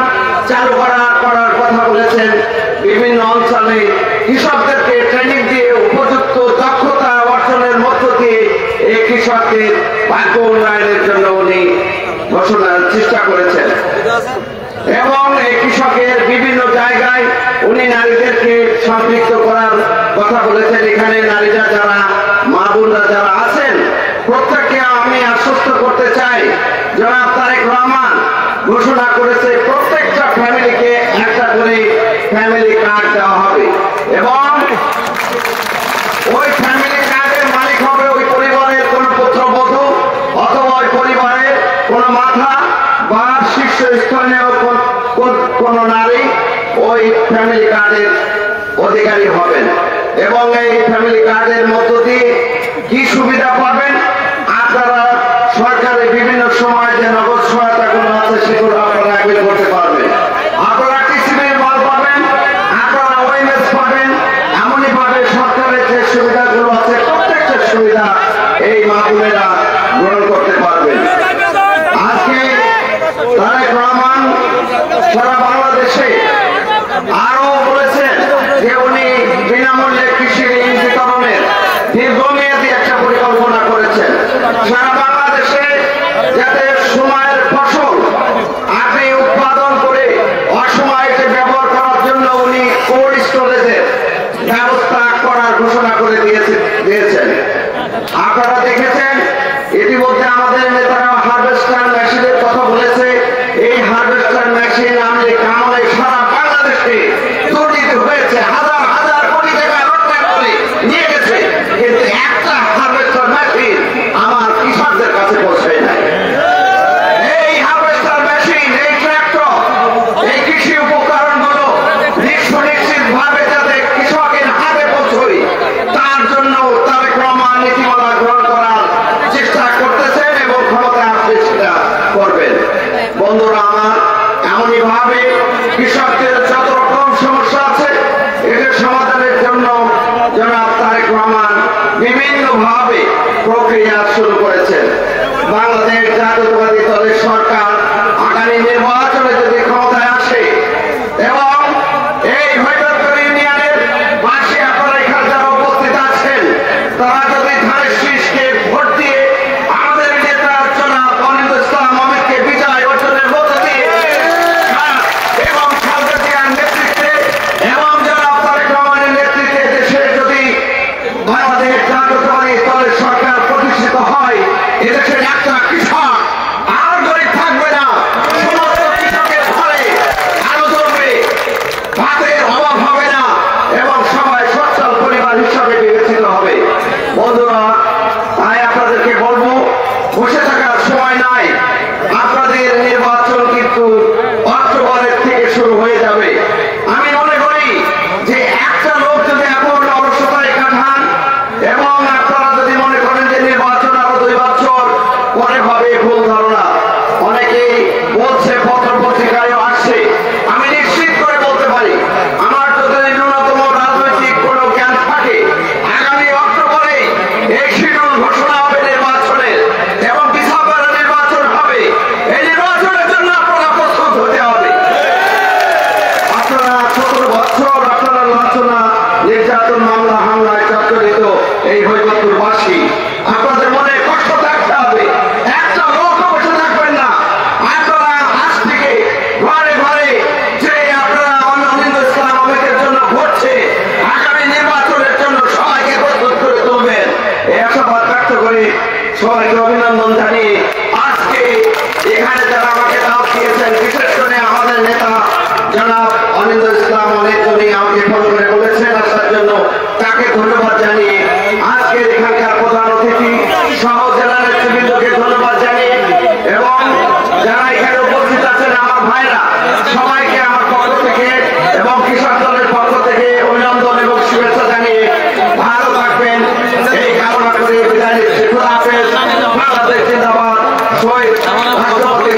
চালু করার কথা বলেছেন। বিভিন্ন অঞ্চলে কৃষকদেরকে ট্রেনিং দিয়ে উপযুক্ত দক্ষতা অর্জনের মধ্য দিয়ে এই কৃষকদের ভাগ্য উন্নয়নের জন্য উনি ঘোষণার চেষ্টা করেছেন এবং এই কৃষকের বিভিন্ন জায়গায় উনি নারীদেরকে সম্পৃক্ত করার কথা বলেছেন। এখানে নারীরা যারা, মা বোনরা যারা আছেন, প্রত্যেককে আমি আশ্বস্ত করতে চাই, জনাব তারেক রহমান ঘোষণা করেছে প্রত্যেকটা ফ্যামিলিকে একটা করে ফ্যামিলি কার্ড দেওয়া হবে এবং ওই ফ্যামিলি কার্ডের মালিক হবে ওই পরিবারের কোন পুত্রবধূ অথবা ওই পরিবারের কোন মাথা বা শীর্ষস্থানীয় কোন নারী ওই ফ্যামিলি কার্ডের অধিকারী হবেন এবং এই ফ্যামিলি কার্ডের মধ্য দিয়ে কি সুবিধা পাবেন আপনারা সরকারের বিভিন্ন সময় যে নগদ সহায়তাগুলো আছে সেগুলো আপনারা অ্যাভেল করতে পারবেন। আপনারা টিসিবির মাল পাবেন, আপনারা ওএমএস পাবেন, এমনই ভাবে সরকারের যে সুবিধাগুলো আছে প্রত্যেকটা সুবিধা এই মা-বোনেরা গ্রহণ করতে পারবেন। আজকে তারেক রহমান সারা বাংলাদেশে আরো বলেছেন যে উনি বিনামূল্যে কৃষি ঋণ বিতরণের দীর্ঘমেয়াদী একটা পরিকল্পনা করেছেন। সারা বাংলাদেশে যাতে সময়ের ফসল আপনি উৎপাদন করে অসময়ে ব্যবহার করার জন্য উনি কোল্ড স্টোরেজের ব্যবস্থা করার ঘোষণা করে দিয়েছেন। আপনারা দেখেছেন ইতিমধ্যে আমাদের নেতারা হারভেস্টার মেশিনের কথা বলেছে। এই হারভেস্টার মেশিন আমলে কামলে সারা বাংলাদেশে দুর্নীতি হয়েছে, হাজার হাজার কোটি টাকা লুটপাট করে নিয়ে গেছে, কিন্তু একটা হারভেস্টার মেশিন আমার কৃষকদের কাছে পৌঁছায় নাই। এই হারভেস্টার মেশিন, এই ট্রাক্টর, এই কৃষি উপকরণগুলো নিশ্চিত ভাবে যাতে কৃষকের হাতে পৌঁছয় তার জন্য তারেক রহমান নীতিমালা গ্রহণ করার চেষ্টা করতেছেন এবং ক্ষমতায় আসলে সেটা করবেন। বন্ধুরা আমার, এমনই ভাবে কৃষকদের যত রকম সমস্যা আছে এদের সমাধানের জন্য জনাব তারেক রহমান বিভিন্ন ভাবে প্রক্রিয়া শুরু করেছেন। বাংলাদেশ জাতীয়তাবাদী দলের সরকার আগামী নির্বাচনে যদি ক্ষমতায় আসে এবং এই হরিদাসপুর ইউনিয়নের পাশে আপনারা এখানে যারা উপস্থিত আছেন তারা যদি ধানের শীষকে ভোট দিয়ে আমাদের নেতা জনাব অনিন্দ ইসলাম অমিতকে বিজয় অর্জনের মধ্য দিয়ে এবং খালেদা জিয়ার নেতৃত্বে এবং জনাব তারেক রহমানের নেতৃত্বে দেশে যদি বাংলাদেশ জাতীয়তাবাদী দলের সরকার প্রতিষ্ঠিত হয়, এদেশের একটা কৃষক আর গরিব থাকবে না, সমস্ত কৃষকের ঘরে আলো জ্বলবে, ভাতের অভাব হবে না এবং সবাই সচ্ছল পরিবার হিসাবে বিবেচিত হবে। বন্ধুরা, তাই আপনাদেরকে বলবো, বসে থাকার সময় নাই। আপনাদের নির্বাচন কিন্তু অক্টোবরের থেকে শুরু হয়ে যাবে। আমি মনে করি যে একটা লোক যদি এখন অলসতায় কাটান এবং আপনারা যদি মনে করেন যে নির্বাচন আরো 2 বছর পরে হবে, ভুল ধারণা। অনেকেই বলছে, পত্র পত্রিকায়ও আসছে, আমি নিশ্চিত করে বলতে পারি আমার যদি ন্যূনতম রাজনৈতিক কোনো জ্ঞান থাকে, আগামী অক্টোবরে এই শিডিউল ঘোষণা হবে নির্বাচনের এবং ডিসেম্বরে নির্বাচন হবে। এই নির্বাচনের জন্য আপনারা প্রস্তুত হতে হবে। আপনারা 17 বছর আপনারা লাঞ্ছনা নির্যাতন মামলা হামলায় জর্জরিত এই হরিদাসপুরবাসী, আপনাদের মনে কষ্ট থাকতে হবে। একটা লোক বসে থাকবেন না। আপনারা আজ থেকে ঘরে ঘরে যে আপনারা অনিন্দ ইসলাম অমিতের জন্য ভোটছে, আগামী নির্বাচনের জন্য সবাইকে প্রস্তুত করে তুলবেন। এই আশাবাদ ব্যক্ত করে সবাইকে অভিনন্দন জানিয়ে আজকে এখানে যারা আমাকে দাওয়াত দিয়েছেন, বিশেষ করে আমাদের নেতা জনাব অনিন্দ ইসলাম অনেক জনই আমাকে ফোন করে বলেছেন আসার জন্য, তাকে ধন্যবাদ জানিয়ে আজকে এখানকার প্রধান অতিথি সহ জেলা নেতৃবৃন্দকে ধন্যবাদ জানিয়ে এবং যারা এখানে উপস্থিত আছেন আমার ভাইরা সবাইকে আমার পক্ষ থেকে এবং কৃষক দলের পক্ষ থেকে অভিনন্দন এবং শুভেচ্ছা জানিয়ে ভালো থাকবেন এই কামনা করে বিদায় নিচ্ছি। খোদা হাফেজ। বাংলাদেশ জিন্দাবাদ। শহীদ রাষ্ট্রপতি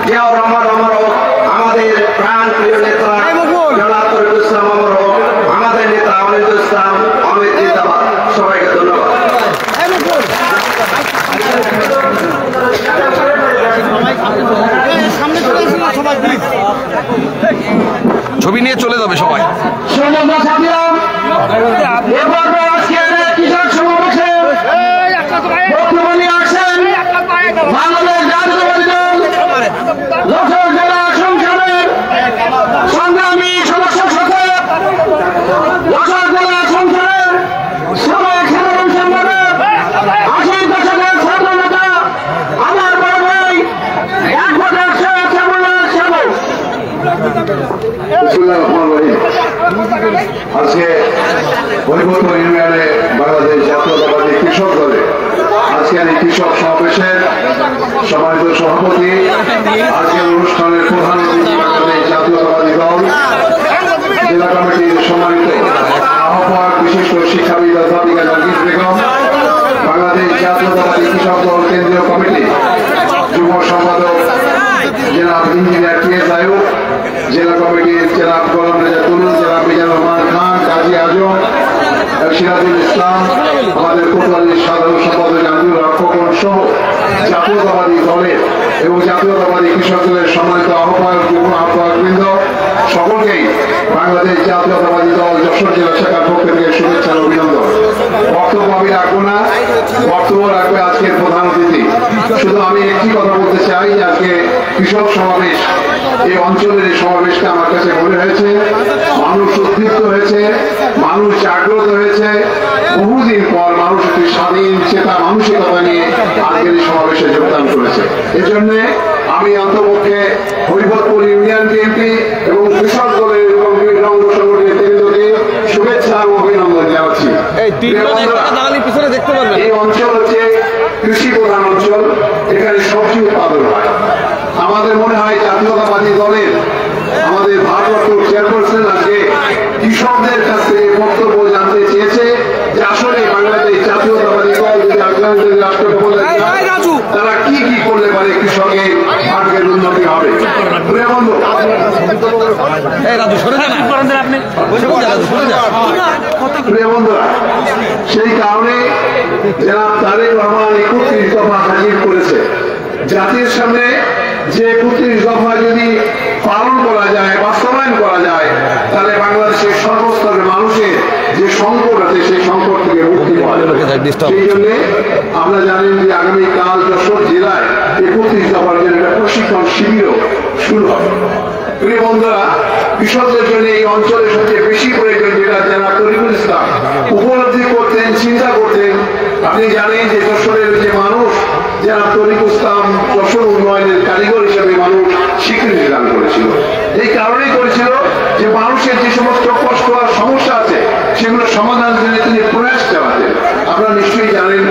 জিয়াউর রহমান অমর হোক। আমাদের প্রাণ প্রিয় নেতা জনাব তরিকুল ইসলাম অমর হোক। আমাদের নেতা অনিন্দ ইসলাম অমিত জিন্দাবাদ। সবাইকে ধন্যবাদ। ছবি নিয়ে চলে যাবে সবাই। কৃষক সমাবেশে বক্তব্য নিয়ে আসেন বাংলাদেশ জাতীয়তাবাদী দল যশোর জেলা সংসদের সংগ্রামী সদস্য সচিব, যশোর জেলা সংসদের সাবেক সাধারণ সম্পাদক, 80 দশকের ছাত্র নেতা আমার বড় ভাই অ্যাডভোকেট সৈয়দ সাবুল্লাহ সাবু। আজকে হরিদাসপুর ইউনিয়নে বাংলাদেশ জাতীয়তাবাদী কৃষক দলে আজকের এই কৃষক সমাবেশের সম্মানিত সভাপতি, আজকের অনুষ্ঠানের প্রধান অতিথি বাংলাদেশ জাতীয়তাবাদী দল জেলা কমিটির সম্মানিত আহ্বায়ক বিশিষ্ট শিক্ষাবিদ অধ্যাপিকা নার্গিস বেগম, বাংলাদেশ জাতীয়তাবাদী কৃষক দল কেন্দ্রীয় সভাপতি যুব সম্পাদক জনাব ইঞ্জিনিয়ার কে.এস. আয়ুব, জেলা কমিটির জনাব গোলাম রেজা তুলুন, জনাব মিজানুর রহমান খান, কাজী আজম, সিরাজুল ইসলাম, আমাদের কোতোয়ালির সাধারণ সম্পাদক আব্দুল রক্ষণ সহ জাতীয়তাবাদী দলের এবং জাতীয়তাবাদী কৃষক দলের সম্মানিত আহ্বায়ক যুব আহ্বায়কবৃন্দ সকলকেই বাংলাদেশ জাতীয়তাবাদী দল যশোর জেলা শাখার পক্ষ থেকে শুভেচ্ছা ও অভিনন্দন। বক্তব্য আমি রাখবো না, বক্তব্য রাখবে আজকের প্রধান অতিথি। শুধু আমি একটি কথা বলতে চাই, আজকে কৃষক সমাবেশ, এই অঞ্চলের এই সমাবেশটা আমার কাছে মনে হয়েছে মানুষ উদ্দীপ্ত হয়েছে, মানুষ জাগ্রত হয়েছে। বহুদিন পর মানুষ একটি স্বাধীন চেতা মানসিকতা নিয়ে আজকের এই সমাবেশে যোগদান করেছে। এজন্য আমি অন্তপক্ষে হরিপদপুর ইউনিয়ন বিএনপি এবং কৃষক দলের এবং বিভিন্ন অঙ্গ সংগঠনের কেন্দ্রকে শুভেচ্ছা ও অভিনন্দন জানাচ্ছি। এই অঞ্চল হচ্ছে কৃষি প্রধান অঞ্চল, এখানে সবজি উৎপাদন হয়। আমাদের মনে হয় জাতীয়তাবাদী দলের আমাদের ভারপ্রাপ্ত চেয়ারপারসন আজকে কৃষকদের কাছ থেকে বক্তব্য জানতে চেয়েছে যে আসলে বাংলাদেশ জাতীয়তাবাদী দল যদি রাষ্ট্র তারা কি কি করলে পারে কৃষকের ভাগ্যের উন্নতি হবে। বন্ধুরা, সেই কারণে জনাব তারেক রহমান 31 দফা হাজির করেছে। জাতির সামনে যে 31 দফা যদি পালন করা যায়, বাস্তবায়ন করা যায়, তাহলে বাংলাদেশের সর্বস্তরের মানুষের যে সংকট আছে সেই সংকট থেকে মুক্তি পাওয়া যাবে। সেই জন্য আমরা জানেন যে আগামীকাল যশোর জেলায় 31 দফার জন্য একটা প্রশিক্ষণ শিবিরও শুরু হবে। প্রিয় বন্ধুরা, কৃষকদের জন্য এই অঞ্চলের সবচেয়ে বেশি প্রয়োজন যেটা জনাব তরিকুল ইসলাম উপলব্ধি করতেন, চিন্তা করতেন। আপনি জানেন যে যশোরের যে মানুষ জনাব তরিকুল ইসলাম যশোর উন্নয়নের কারিগর হিসেবে মানুষ স্বীকৃতি দান করেছিল। এই কারণেই করেছিল যে মানুষের যে সমস্ত কষ্ট আর সমস্যা আছে সেগুলো সমাধান জন্য তিনি প্রয়াস চালাতেন। আপনারা নিশ্চয়ই জানেন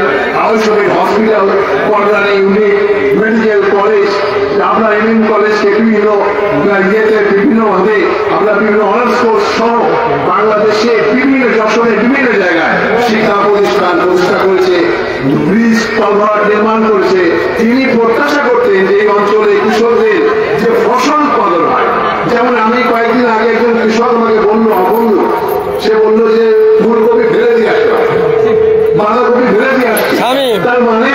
outsourcing hospital, Kalyani unit, medical college, আমরা এমএম কলেজকে বিভিন্নভাবে আমরা বিভিন্ন অনার্স কোর্স সহ বাংলাদেশে বিভিন্ন যশোরের বিভিন্ন জায়গায় শিক্ষা প্রতিষ্ঠান প্রতিষ্ঠা করেছে, ব্রিজ কালভার্ট নির্মাণ করেছে। তিনি প্রত্যাশা করতেন যে এই অঞ্চলে কৃষকদের যে ফসল উৎপাদন হয়, যেমন আমি কয়েকদিন আগে একজন কৃষক আমাকে বললো, সে বললো যে ফুলকপি ফেলে দিয়ে আসতে হবে, বাঁধাকপি ফেলে দিয়ে আসছে। তার মানে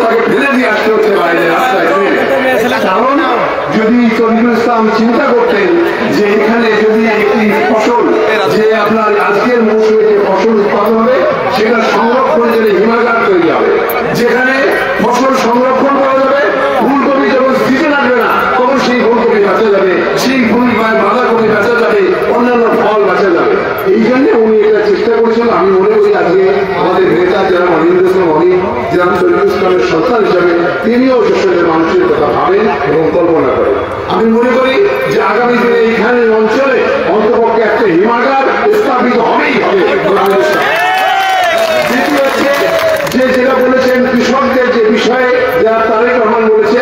তাকে ফেলে দিয়ে আসতে হচ্ছে বাইরে রাস্তায়। কারণ যদি তরিকুল ইসলাম চিন্তা করতেন যে এখানে যদি একটি ফসল যে আপনার আজকের মৌসুমে যে ফসল উৎপাদন হবে সেটা সংরক্ষণ করে হিমাগার তৈরি হবে, যেখানে ফসল সংরক্ষণ করা যাবে। ফুলকপি যখন সিজন আসবে না তখন সেই ফুলকপি বেঁচে যাবে, সেই ফুল বাঁধাকপি বেঁচে যাবে, অন্যান্য ফল বেঁচে যাবে। এই জন্য উনি এটা চেষ্টা করছেন। আমি মনে করি আজকে আমাদের নেতা যারা মহিন্দ্র ইসলাম অনিল, যারা তরিকুল ইসলামের সন্তান হিসাবে তিনিও যশোরের মানুষের কথা ভাবেন এবং কল্পনা করেন। আমি মনে করি যে আগামী দিনে এইখানে অঞ্চলে অন্তপক্ষে একটা হিমাগার স্থাপিত হবেই হবে। দ্বিতীয় হচ্ছে যে যেটা বলেছেন কৃষকদের যে বিষয়ে যারা তারেক রহমান বলেছে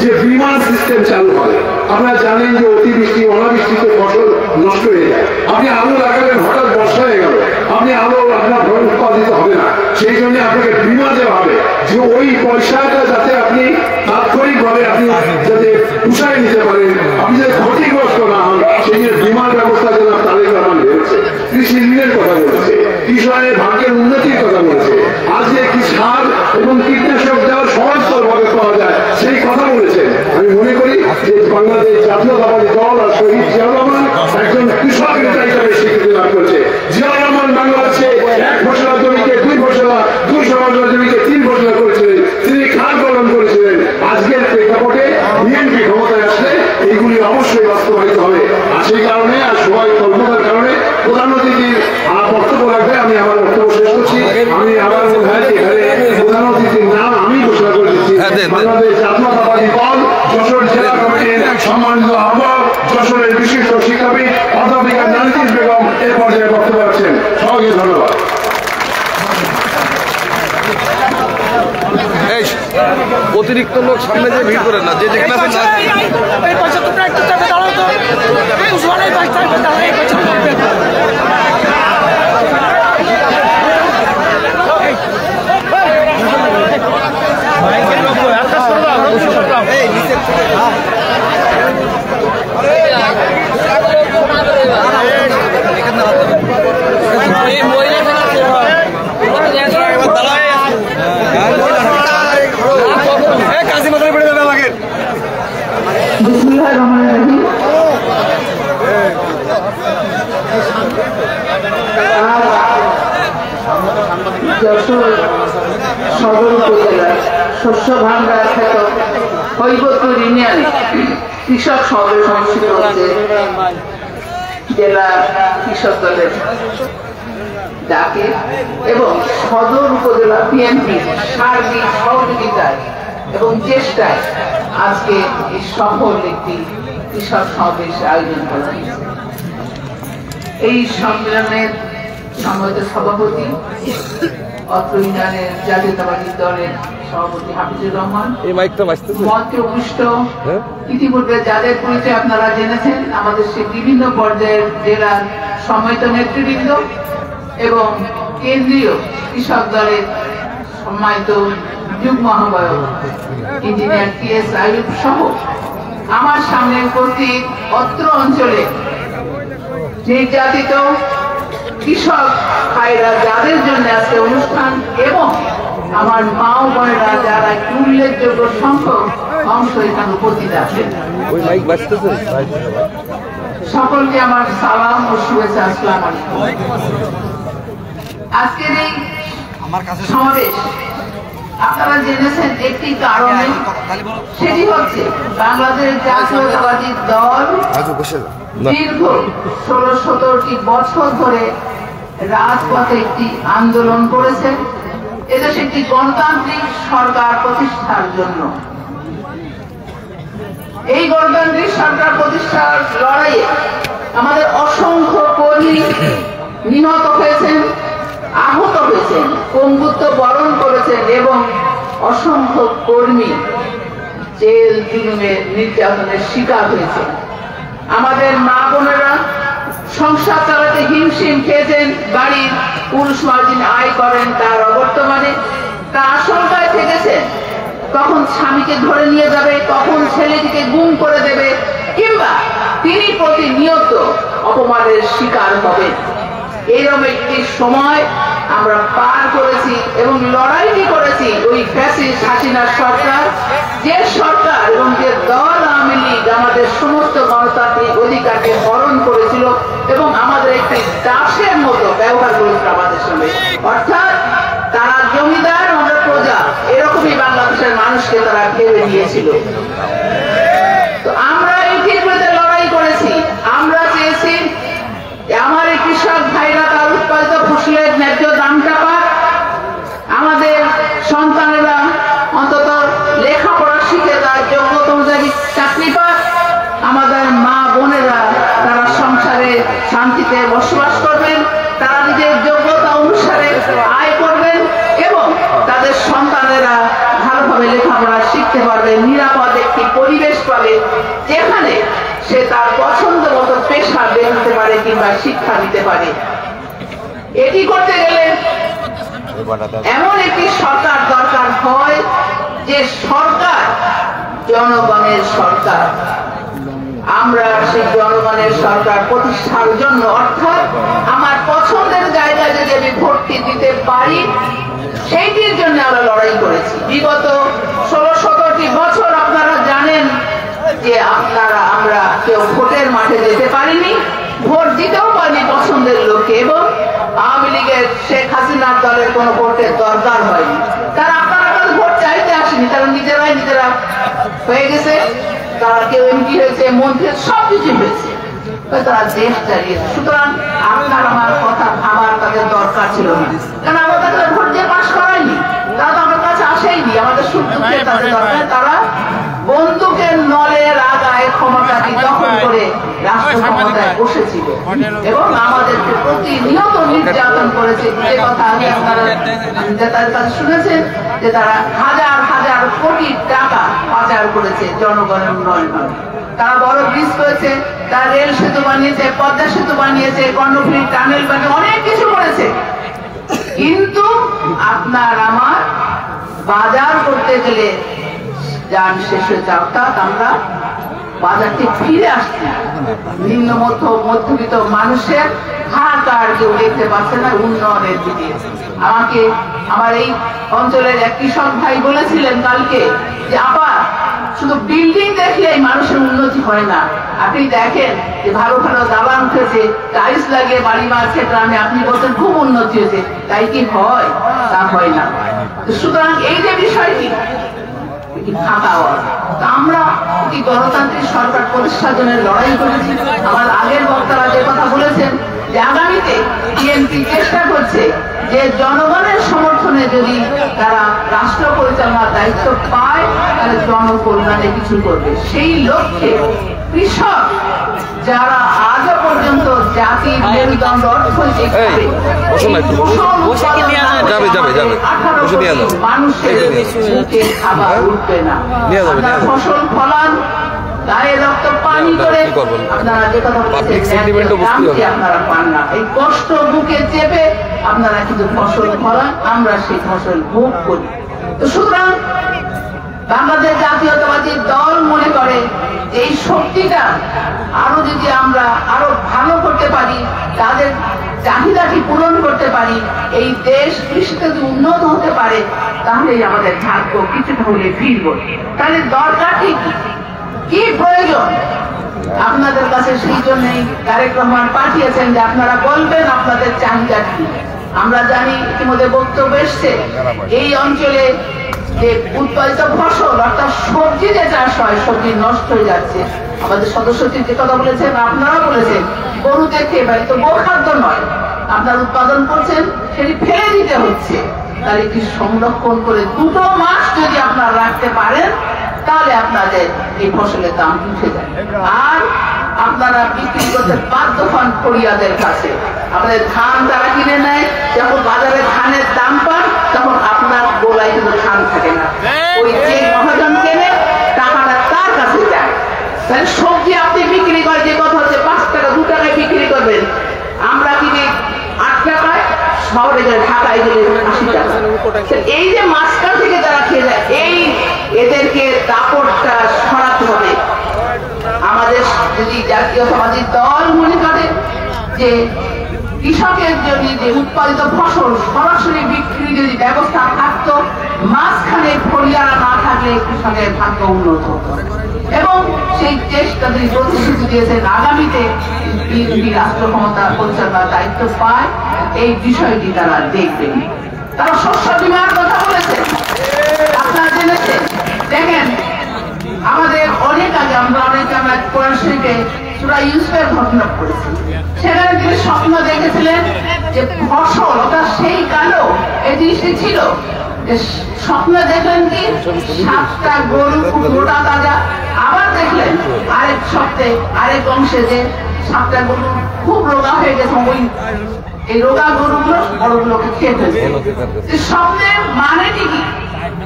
যে বিমান সিস্টেম চালু হয়। আপনারা জানেন যে অতিবৃষ্টি অনাবৃষ্টিতে ফসল নষ্ট হয়ে যায়। আপনি আলু লাগাবেন, হঠাৎ বর্ষা হয়ে গেল, আপনি আলু আপনার উৎপাদিত হবে না। সেই জন্য আপনাকে বিমা দেওয়া হবে যে ওই পয়সাটা যাতে আপনি তাৎক্ষণিকভাবে আপনি যাতে উঠায় নিতে পারেন, আপনি যাতে ক্ষতিগ্রস্ত না হন, সেই জন্য বিমার ব্যবস্থা যেন তারেক রহমান ভেবেছে। কৃষি ঋণের কথা বলেছে, কৃষকের ভাগ্যের উন্নতির কথা বলেছে, আজকে কি সার এবং কীটনাশক দেওয়ার সহজতরভাবে পাওয়া যায় সেই কথা বলেছেন। আমি মনে করি যে বাংলাদেশ জাতীয়তাবাদী দল আর শহীদ জিয়াউর রহমান একজন কৃষক নেতা হিসাবে স্বীকৃতি লাভ করেছে। জিয়াউর রহমান বাংলাদেশে 1 ফসলা জমিকে 2 ফসলা, 2 ফসলা জমিকে 3 ফসলা করেছিলেন, তিনি খাল কলম করেছিলেন। আজকের প্রেক্ষাপটে বিএনপি ক্ষমতায় আসলে এইগুলি অবশ্যই বাস্তবায়িত হবে। আর সেই কারণে আর সবাই কল্পনার কারণে প্রধান অতিথির বক্তব্য রাখবে। আমি আমার বক্তব্য শেষ করছি। আমি আবার এখানে প্রধান অতিথির নাম আমি ঘোষণা করে দিচ্ছি। বাংলাদেশ জাতীয়তাবাদী দল যশোর জেলা কমিটির সম্মানিত আহ্বায়ক, যশোরের বিশিষ্ট শিক্ষাবিদ অধ্যাপিকা নার্গিস বেগম এই পর্যায়ে বক্তব্য রাখছেন। সবাইকে ধন্যবাদ। অতিরিক্ত লোক সামনে যে ভিড় করেন না, যে যেখানে আছেন না। বিসমিল্লাহির রহমানির রহিম। যশোর সদর উপজেলার শস্য ভান্ডার খ্যাত হৈবতপুর ইউনিয়নে কৃষক সমাবেশ অনুষ্ঠিত হচ্ছে জেলা কৃষক দলের ডাকে এবং সদর উপজেলা বিএনপি সার্বিক সহযোগিতায় এবং চেষ্টায় আজকে এই সফল একটি কৃষক সমাবেশ আয়োজন করা হয়েছে। এই সম্মেলনের সম্মানিত সভাপতি অত্র ইউনিয়নের জাতীয়তাবাদী দলের সভাপতি হাফিজুর রহমান, মঞ্চে উপবিষ্ট ইতিপূর্বে যাদের পরিচয় আপনারা জেনেছেন, আমাদের সেই বিভিন্ন পর্যায়ের জেলার সম্মানিত নেতৃবৃন্দ এবং কেন্দ্রীয় কৃষক দলের সম্মানিত যুগ্ম আহ্বায়ক ইঞ্জিনিয়ার টি.এস. আইয়ুব সহ আমার সামনে উপস্থিত অত্র অঞ্চলে নির্যাতিত কৃষক ভাইরা যাদের জন্য আজকে অনুষ্ঠান এবং আমার মা ও বোনেরা যারা একটি উল্লেখযোগ্য সংখ্যক অংশ এখানে উপস্থিত আছেন, সকলকে আমার সালাম ও শুভেচ্ছা। আসসালামু আলাইকুম। আজকের এই সমাবেশ আপনারা জেনেছেন একটি কারণে, সেটি হচ্ছে বাংলাদেশ জাতীয়তাবাদী দল দীর্ঘ 16-17টি বছর ধরে রাজপথে একটি আন্দোলন করেছে এদেশে একটি গণতান্ত্রিক সরকার প্রতিষ্ঠার জন্য। এই গণতান্ত্রিক সরকার প্রতিষ্ঠার লড়াইয়ে আমাদের অসংখ্য কর্মী নিহত হয়েছেন, আহত হয়েছেন, পঙ্গুত্ব বরণ করেছেন এবং অসংখ্য কর্মী জেল জুলুমে নির্যাতনের শিকার হয়েছে। আমাদের মা বোনেরা সংসার চালাতে হিমশিম খেয়েছেন, বাড়ির পুরুষ মার্জিন আয় করেন তার অবর্তমানে, তা আশঙ্কায় থেকেছেন কখন স্বামীকে ধরে নিয়ে যাবে, কখন ছেলেটিকে গুম করে দেবে, কিংবা তিনি প্রতিনিয়ত অপমানের শিকার হবেন। এরকম একটি সময় আমরা পার করেছি এবং লড়াইটি করেছি ওই ফ্যাসিস্ট হাসিনার সরকার, যে সরকার এবং যে দল আওয়ামী লীগ আমাদের সমস্ত গণতান্ত্রিক অধিকারকে হরণ করেছিল এবং আমাদের একটি দাসের মতো ব্যবহার করেছিল আমাদের সঙ্গে। অর্থাৎ তারা জমিদার, আমরা প্রজা, এরকমই বাংলাদেশের মানুষকে তারা ভেবে নিয়েছিল। তো আমরা এই বিরুদ্ধে লড়াই করেছি। আমরা চেয়েছি আমার এই কৃষক ভাইরা তার উৎপাদিত ফসলের ন্যায্য দামটা পাক, আমাদের সন্তানেরা অন্তত লেখাপড়া শিখে তার যোগ্যতা অনুযায়ী চাকরি পাক, আমাদের মা বোনেরা তারা সংসারে শান্তিতে বসবাস করবেন, তারা নিজের যোগ্যতা অনুসারে আয় করবেন এবং তাদের সন্তানেরা ভালোভাবে লেখাপড়া শিখতে পারবে, নিরাপদ একটি পরিবেশ পাবে যেখানে সে তার পছন্দ মতো পেশা বের হতে পারে কিংবা শিক্ষা নিতে পারে। এটি করতে গেলে এমন একটি সরকার দরকার হয় যে সরকার জনগণের সরকার। আমরা সেই জনগণের সরকার প্রতিষ্ঠার জন্য, অর্থাৎ আমার পছন্দের জায়গায় যদি আমি ভোটটি দিতে পারি, সেইটির জন্য আমরা লড়াই করেছি। বিগত 16-17টি বছর আপনারা জানেন যে আমরা কেউ ভোটের মাঠে যেতে পারিনি, ভোট দিতেও পারিনি পছন্দের লোককে, এবং আওয়ামী লীগের শেখ হাসিনার দলের কোনো ভোটের দরকার হয়নি। তারা আপনারা কাছে ভোট চাইতে আসেনি, তারা নিজেরা হয়ে গেছে, তারা কেউ এমপি হয়েছে, মন্ত্রী, সবকিছু হয়েছে, তারা দেশ চালিয়েছে। সুতরাং আপনার আমার কথা ভাবার তাদের দরকার ছিল না, কারণ আমার কাছে ভোট দিয়ে পাশ করায়নি, তারা তো আমার কাছে আসেইনি। আমাদের সুযোগে তাদের দরকার, তারা বন্দুকের নলের আগায় ক্ষমতাটি দখল করে রাষ্ট্র ক্ষমতায় বসেছিল এবং আমাদেরকে প্রতিনিয়ত নির্যাতন করেছে। যে কথা আগে আপনারা তাদের কাছে শুনেছেন যে তারা হাজার হাজার কোটি টাকা পাচার করেছে জনগণের উন্নয়ন। তারা বড় ব্রিজ করেছে, তারা রেল সেতু বানিয়েছে, পদ্মা সেতু বানিয়েছে, কর্ণফুলী টানেল বানিয়ে অনেক কিছু করেছে, কিন্তু আপনার আমার বাজার করতে গেলে যান শেষ হয়ে যাও। অর্থাৎ আমরা বাজারটি ফিরে আসছে না। নিম্ন মধ্যবিত্ত মানুষের হাহাকার কেউ দেখতে পাচ্ছে না উন্নয়নের দিকে। আমাকে আমার এই অঞ্চলের এক কৃষক ভাই বলেছিলেন কালকে যে আপা, শুধু বিল্ডিং দেখলেই মানুষের উন্নতি হয় না, আপনি দেখেন যে ভালো ভালো দালান উঠেছে, টাইলস লাগিয়ে বাড়ি বাড়ছে গ্রামে, আপনি বলছেন খুব উন্নতি হয়েছে, তাই কি হয়? তা হয় না। সুতরাং এই যে বিষয়টি আমরা গণতান্ত্রিক সরকার প্রতিষ্ঠার জন্য লড়াই করেছি। আমার আগের বক্তারা যে কথা বলেছেন যে আগামীতে বিএনপি চেষ্টা করছে যে জনগণের সমর্থনে যদি তারা রাষ্ট্র পরিচালনার দায়িত্ব পায় তাহলে জনকল্যাণে কিছু করবে। সেই লক্ষ্যে কৃষক যারা আজও পর্যন্ত জাতির মেরুদণ্ড অর্থনৈতিক মানুষের মুখে খাবার উঠবে না, ফসল ফলান গায়ে রক্ত পানি করে আপনারা যে কথা আপনারা পান না, এই কষ্ট বুকে চেপে আপনারা কিন্তু ফসল ফলান, আমরা সেই ফসল ভোগ করি। তো সুতরাং বাংলাদেশ জাতীয়তাবাদী দল মনে করে এই শক্তিটা আরো যদি আমরা আরো ভালো করতে পারি, তাদের চাহিদাটি পূরণ করতে পারি, এই দেশ কৃষিতে যদি উন্নত হতে পারে, তাহলেই আমাদের ভাগ্য কিছুটা হলে ফিরব। তাহলে দরকারটি কি প্রয়োজন আপনাদের কাছে? সেই জন্যই তারেক রহমান পাঠিয়েছেন যে আপনারা বলবেন আপনাদের চাহিদা কি। আমরা জানি ইতিমধ্যে বক্তব্য এসছে এই অঞ্চলে যে উৎপাদিত ফসল অর্থাৎ সবজি যে চাষ হয়, সবজি নষ্ট হয়ে যাচ্ছে। আমাদের সদস্যটি যে কথা বলেছেন, আপনারা বলেছেন গরু দেখে বাড়ি তো গোখাদ্য নয়, আপনারা উৎপাদন করছেন সেটি ফেলে দিতে হচ্ছে। তাহলে এটি সংরক্ষণ করে 2 মাস যদি আপনারা রাখতে পারেন তাহলে আপনাদের এই ফসলের দাম উঠে যায়। আর আপনারা বিক্রি করতে বাধ্য হন ফরিয়াদের কাছে। আপনাদের ধান তারা কিনে নেয়, যখন বাজারে ধানের দাম পান তখন আপনার গোলায় কিন্তু ধান থাকে না, ওই যে মহাজন কেনে টাকাটা তার কাছে যায়। তাহলে সবজি আপনি বিক্রি করেন, যে কথা হচ্ছে 5 টাকা 2 টাকায় বিক্রি করবেন, আমরা কিনে 8 টাকায়, শহরে গেলে ঢাকায় গেলে 80 টাকা। এই যে মাঝখান থেকে যারা খেয়ে যায়, এই এদেরকে দাপটটা সরাতে হবে। আমাদের যদি জাতীয়তাবাদী দল মনে করে যে কৃষকের জন্য যে উৎপাদিত ফসল সরাসরি বিক্রির যদি ব্যবস্থা থাকতো, মাঝখানে ফরিয়ারা না থাকলে কৃষকের ভাগ্য উন্নত হতো। এবং সেই চেষ্টা যদি প্রতিশ্রুতি দিয়েছেন আগামীতে বিএনপি রাষ্ট্র ক্ষমতা পরিচালনার দায়িত্ব পায়, এই বিষয়টি তারা দেখবেন। তারা শস্য বীমার কথা বলেছেন, আপনারা জেনেছেন। দেখেন আমাদের অনেক আগে আমরা কোরআন শরীফে সূরা ইউসুফের ঘটনা পড়েছি, সেখানে তিনি স্বপ্ন দেখেছিলেন যে ফসল অর্থাৎ সেই কালো এই জিনিসটি ছিল যে স্বপ্ন দেখলেন কি 7টা গরু খুব মোটা তাজা, আবার দেখলেন আরেক সপ্তাহে আরেক অংশে যে 7টা গরু খুব রোগা হয়ে গেছে, ওই এই রোগা গরুগুলো বড়গুলোকে খেয়ে ফেলছে। স্বপ্নের মানেটি কি?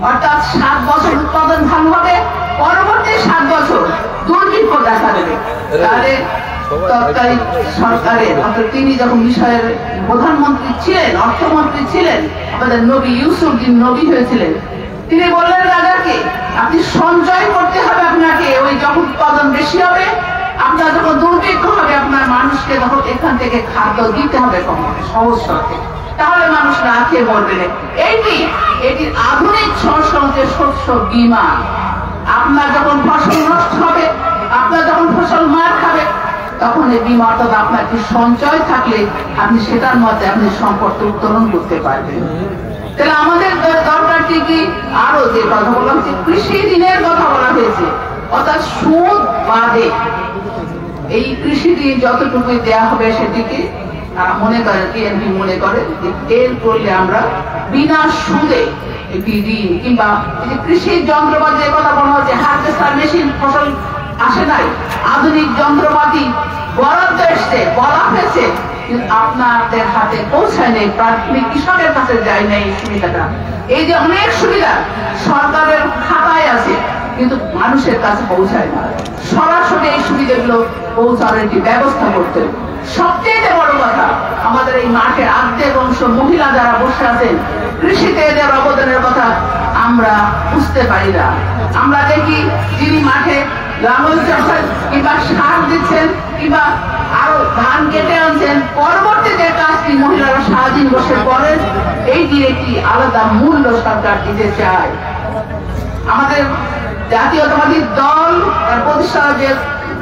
অর্থাৎ 7 বছর উৎপাদন ভালো হবে, পরবর্তী 7 বছর দুর্ভিক্ষ দেখা দেবে। তাহলে তৎকালীন সরকারের অর্থাৎ তিনি যখন মিশরের প্রধানমন্ত্রী ছিলেন, অর্থমন্ত্রী ছিলেন, আমাদের নবী ইউসুফ যিনি নবী হয়েছিলেন, তিনি বললেন রাজাকে আপনি সঞ্চয় করতে হবে, আপনাকে ওই যখন উৎপাদন বেশি হবে, আপনার যখন দুর্ভিক্ষ হবে, আপনার মানুষকে তখন এখান থেকে খাদ্য দিতে হবে কখনো সহজ শর্তে, তাহলে মানুষ না খেয়ে মরবে না। এটি আধুনিক সংস্করণের শস্য বীমা। আপনার যখন ফসল নষ্ট হবে, আপনার যখন ফসল মার খাবে, তখন এই বীমা অর্থাৎ আপনার কি সঞ্চয় থাকলে আপনি সেটার মধ্যে আপনি সম্পদটা উত্তোলন করতে পারবেন। তাহলে আমাদের দরকারটি কি? আরো যে কথা বলা হচ্ছে কৃষি ঋণের কথা বলা হয়েছে, অর্থাৎ সুদ বাদে এই কৃষি ঋণ যতটুকু দেওয়া হবে সেটিকে মনে করে বিএনপি মনে করে এর করলে আমরা বিনা সুদে একটি ঋণ কিংবা কৃষি যন্ত্রপাতির কথা বলা হচ্ছে, হারভেস্টার মেশিন ফসল আসে নাই, আধুনিক যন্ত্রপাতি বরাদ্দ এসছে, বলা হয়েছে, কিন্তু আপনাদের হাতে পৌঁছায় নেই, প্রাথমিক কৃষকের কাছে যায় নাই এই সুবিধাটা। এই যে অনেক সুবিধা সরকারের খাতায় আছে কিন্তু মানুষের কাছে পৌঁছায় না, সরাসরি এই সুবিধাগুলো পৌঁছানোর একটি ব্যবস্থা করতে হবে। সবচেয়ে বড় কথা, আমাদের এই মাঠের আর্ধেক অংশ মহিলা যারা বসে আছেন, কৃষিতে এদের অবদানের কথা আমরা বুঝতে পারি না। আমরা দেখি যিনি মাঠে লাঙল চাষের কিংবা সার দিচ্ছেন কিংবা আরো ধান কেটে আনছেন, পরবর্তী যে কাজটি মহিলারা সারাদিন বসে করেন, এইটি একটি আলাদা মূল্য সরকার দিতে চায়। আমাদের জাতীয়তাবাদী দল তার প্রতিষ্ঠাতা যে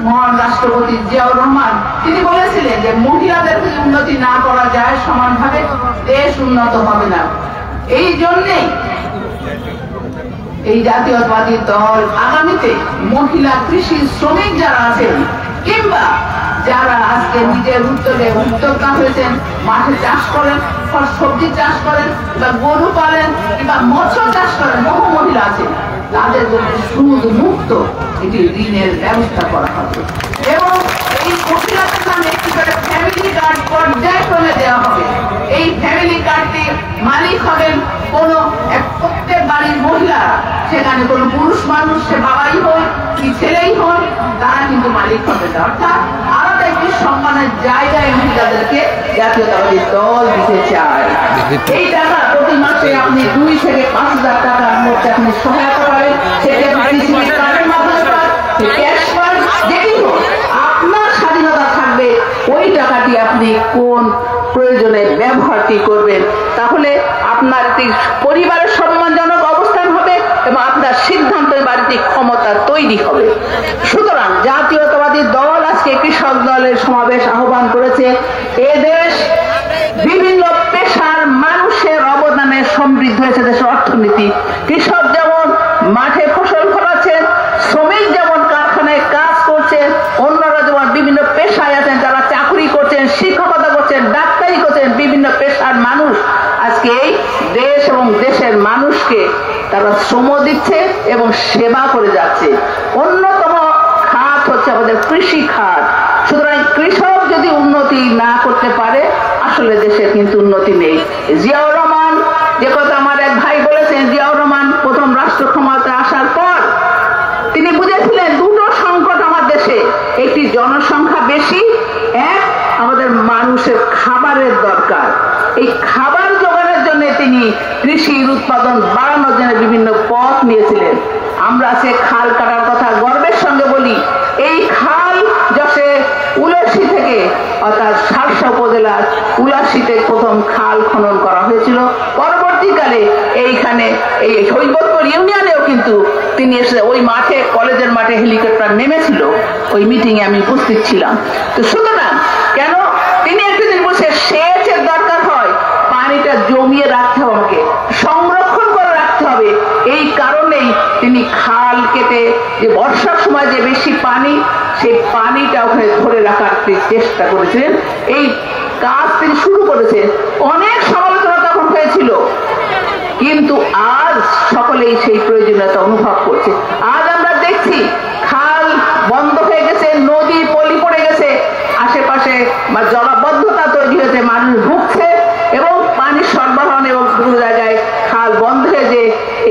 মহান রাষ্ট্রপতি জিয়াউর রহমান, তিনি বলেছিলেন যে মহিলাদের যদি উন্নতি না করা যায় সমানভাবে দেশ উন্নত হবে না। এই জন্যেই এই জাতীয়তাবাদী দল আগামীতে মহিলা কৃষি শ্রমিক যারা আছেন কিংবা যারা আজকে নিজের উদ্যোগে উদ্যোক্তা হয়েছেন, মাঠে চাষ করেন, সবজি চাষ করেন বা গরু পালেন কিংবা মৎস্য চাষ করেন, বহু মহিলা আছেন, তাদের জন্য সুদ মুক্ত এটি ঋণের ব্যবস্থা করা হবে এবং এই মহিলাদের নামে একটি করে ফ্যামিলি কার্ড পর্যায়ক্রমে দেওয়া হবে। এই ফ্যামিলি কার্ডটির মালিক হবেন কোন প্রত্যেক বাড়ির মহিলা, সেখানে কোন পুরুষ মানুষ, সে বাবাই হোক কি ছেলেই হোক, তারা কিন্তু মালিক হবে না। অর্থাৎ আলাদা একটি সম্মানের জায়গায় মহিলাদেরকে জাতীয়তাবাদী দল দিতে চায়। এই টাকা প্রতি মাসে আপনি 2 থেকে 5,000 টাকার মধ্যে আপনি সহায়তা পাবেন, সেটা কার্ডের মাধ্যমে পাবেন, ক্যাশ পাবেন, যেটি হোক আপনার স্বাধীনতা থাকবে ওই টাকাটি আপনি কোন প্রয়োজনে ব্যবহারটি করবেন। তাহলে আপনার একটি পরিবারের সম্মানজনক অবস্থান হবে এবং আপনার সিদ্ধান্ত বাড়িতে ক্ষমতা তৈরি হবে। সুতরাং জাতীয়তাবাদী দল আজকে কৃষক দলের সমাবেশ আহ্বান করেছে। এ দেশ বিভিন্ন পেশার মানুষের অবদানে সমৃদ্ধ হয়েছে দেশের অর্থনীতি। কৃষক যেমন মাঠে ফসল ফলাচ্ছেন, শ্রমিক যেমন কারখানায় কাজ করছেন, অন্যরা যেমন বিভিন্ন পেশায় আছেন, যারা চাকরি করছেন, শিক্ষকতা করছেন, ডাক্তারি করছেন, বিভিন্ন পেশার মানুষ আজকে এই দেশ এবং দেশের মানুষকে তারা শ্রম দিচ্ছে এবং সেবা করে যাচ্ছে। অন্যতম খাত হচ্ছে আমাদের কৃষি খাত। সুতরাং কৃষক যদি উন্নতি না করতে পারে আসলে দেশের কিন্তু উন্নতি নেই। জিয়াউর রহমান, যে কথা আমার এক ভাই বলেছেন, জিয়াউর রহমান প্রথম রাষ্ট্র ক্ষমতায় আসার পর তিনি বুঝেছিলেন দুটো সংকট আমার দেশে, একটি জনসংখ্যা বেশি, এক আমাদের মানুষের খাবারের দরকার। এই খাবার জোগানোর জন্য তিনি কৃষির উৎপাদন বাড়ানোর জন্য বিভিন্ন পথ নিয়েছিলেন। আমরা সে খাল কাটার কথা গর্বের সঙ্গে বলি। এই খাল যশে উলাসী থেকে অর্থাৎ সারসা উপজেলার উলাসীতে প্রথম খাল খনন করা হয়েছিল। পরবর্তীকালে এইখানে এই হৈবতপুর ইউনিয়নেও কিন্তু তিনি এসে ওই মাঠে, কলেজের মাঠে হেলিকপ্টার নেমেছিল, ওই মিটিং এ আমি উপস্থিত ছিলাম। তো সুতরাং কেন তিনি একটি দিন বসে সেচের দরকার হয়, পানিটা জমিয়ে রাখতে হবে, সংরক্ষণ করে রাখতে হবে। এই কারণেই তিনি খাল কেটে যে বর্ষার সময় যে বেশি পানি, সেই পানিটা ওখানে ধরে রাখার চেষ্টা করেছিলেন। এই কাজ তিনি শুরু করেছেন। অনেক সমালোচনা তখন হয়েছিল, কিন্তু আজ সকলেই সেই প্রয়োজনীয়তা অনুভব করছে। আজ আমরা দেখছি খাল বন্ধ হয়ে গেছে, নদী পলি পড়ে গেছে, আশেপাশে জলাবদ্ধতা তৈরি হয়েছে, মানুষ ভুগছে এবং পানির সরবরাহ এবং বিভিন্ন জায়গায় খাল বন্ধ হয়েছে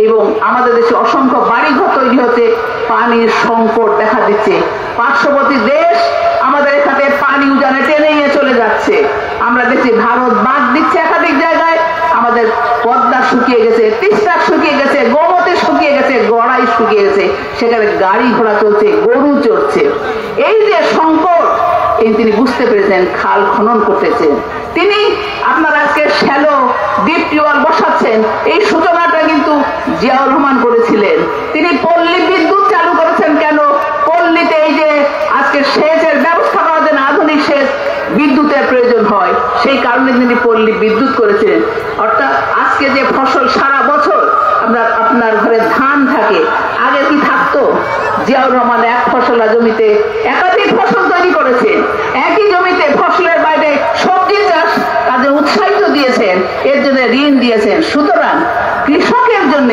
এবং আমাদের দেশে অসংখ্য বাড়িঘর তৈরি হচ্ছে, পানির সংকট দেখা দিচ্ছে। পার্শ্ববর্তী দেশ আমাদের এখানে পানি উজানে টেনে নিয়ে চলে যাচ্ছে। আমরা দেখছি ভারত বাঁধ দিচ্ছে একাধিক জায়গায়, আমাদের পদ্মা শুকিয়ে গেছে, তিস্তা শুকিয়ে গেছে, গোমতী শুকিয়ে গেছে, গড়াই শুকিয়ে গেছে, সেখানে গাড়ি ঘোড়া চলছে, গরু চড়ছে। এই যে সংকট তিনি বুঝতে পেরেছেন, খাল খনন করতেছেন। তিনি আপনার আজকে শ্যালো ডিপ টিউবওয়েল বসাচ্ছেন, এই সূচনাটা কিন্তু জিয়াউর রহমান করেছিলেন। তিনি পল্লী বিদ্যুৎ চালু করেছেন। কেন? পল্লীতে এই যে আজকে সেচের ব্যবস্থা করার জন্য আধুনিক সেচ বিদ্যুতের প্রয়োজন হয়, সেই কারণে তিনি পল্লী বিদ্যুৎ করেছেন। অর্থাৎ আজকে যে ফসল সারা বছর আপনার ঘরে ধান থাকে, আগে কি থাকতো? জিয়াউর রহমান এক ফসলা জমিতে একাধিক ফসল তৈরি করেছেন। একই জমিতে ফসলের বাইরে সবজি চাষ তাদের উৎসাহিত দিয়েছেন, এর জন্য ঋণ দিয়েছেন। সুতরাং কৃষকের জন্য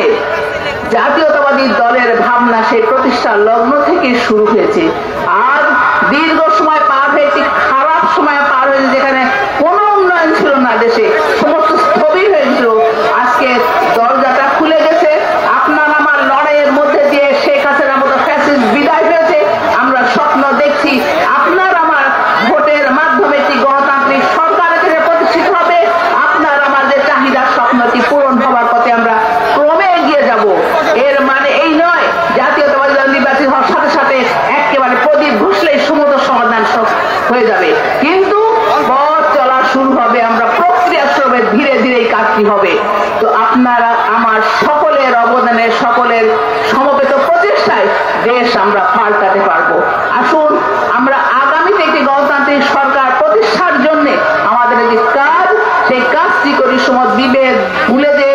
জাতীয়তাবাদী দলের ভাবনা সেই প্রতিষ্ঠার লগ্ন থেকে শুরু হয়েছে। আর দীর্ঘ সময় পার হয়ে একটি খারাপ সময় পার হয়েছে, যেখানে কোনো উন্নয়ন ছিল না, দেশে সমস্ত স্থবির হয়েছিল। আজকে দরজাটা খুলে গেছে, আপনার আমার লড়াইয়ের মধ্যে দিয়ে শেখ হাসিনার মতো ফ্যাসিস্ট বিদায় হয়েছে। আমরা স্বপ্ন দেখছি আপনার আমার ভোটের মাধ্যমে একটি গণতান্ত্রিক সরকারের কাছে প্রতিষ্ঠিত হবে। আপনার আমার যে চাহিদার স্বপ্নটি পূরণ হওয়ার পথে আমরা ক্রমে এগিয়ে যাব। এর মানে এই নয় জাতীয়তাবাদী দল নির্বাচিত হওয়ার সাথে সাথে আমরা পাল্টাতে পারবো। আসুন আমরা আগামীতে একটি গণতান্ত্রিক সরকার প্রতিষ্ঠার জন্য আমাদের যে কাজ, সেই কাজটি করি সময় বিভেদ ভুলে যে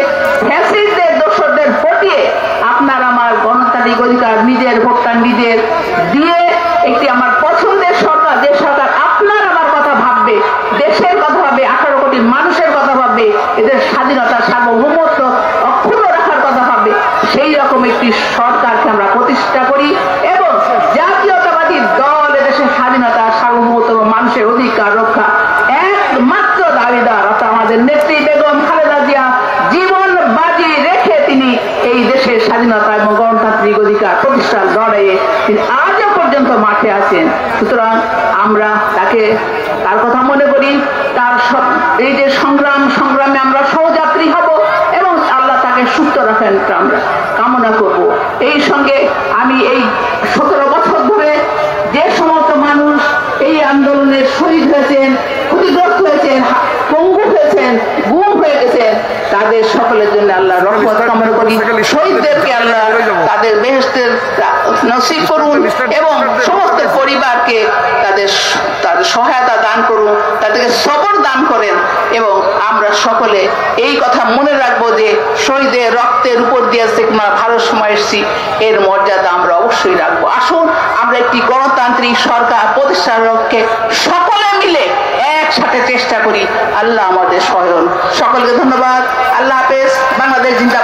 ফ্যাসিস্টদের দোসরদের হটিয়ে আপনার আমার গণতান্ত্রিক অধিকার নিজের ভোটটা নিজের দিয়ে একটি আমার পছন্দের সরকার, যে সরকার আপনার আমার কথা ভাববে, দেশের কথা ভাববে, 18 কোটি মানুষের কথা ভাববে, এদের স্বাধীনতা সার্বভৌমত্ব অক্ষুণ্ণ রাখার কথা ভাববে, সেই রকম একটি সরকারকে আমরা প্রতিষ্ঠা করি এবং জাতীয়তাবাদী দল এদেশের স্বাধীনতা সার্বভৌমত্ব মানুষের অধিকার রক্ষা একমাত্র দাবিদার, অর্থাৎ আমাদের নেত্রী বেগম খালেদা জিয়া জীবন বাজি রেখে তিনি এই দেশের স্বাধীনতা এবং গণতান্ত্রিক অধিকার প্রতিষ্ঠার লড়াইয়ে তিনি আজও পর্যন্ত মাঠে আছেন। সুতরাং আমরা তার কথা মনে করি, তার এই যে সংগ্রামে আমরা সহযাত্রী হব এবং আল্লাহ তাকে সুস্থ রাখেন আমরা কামনা করব। এই সঙ্গে আমি এই 17 বছর ধরে যে সমস্ত মানুষ এই আন্দোলনের শহীদ হয়েছেন, ক্ষতিগ্রস্ত হয়েছেন, পঙ্গু হয়েছেন, গুম হয়ে গেছেন, তাদের সকলের জন্য আল্লাহ রহমত কামনা করি। শহীদদেরকে আল্লাহ তাদের বেহেশতের নসিব করুন এবং সমস্ত পরিবারকে তাদের সহায়তা দান করুন, তাদেরকে সবর দান করেন এবং আমরা সকলে এই কথা মনে রাখবো যে শহীদের রক্তের উপর দিয়ে আমরা ভারত সময় এসেছি, এর মর্যাদা আমরা অবশ্যই রাখবো। আসুন আমরা একটি গণতান্ত্রিক সরকার প্রতিষ্ঠার লক্ষ্যে সকলে মিলে একসাথে চেষ্টা করি। আল্লাহ আমাদের সহায় হন। সকলকে ধন্যবাদ। আল্লাহ হাফেজ। বাংলাদেশ জিন্দাবাদ।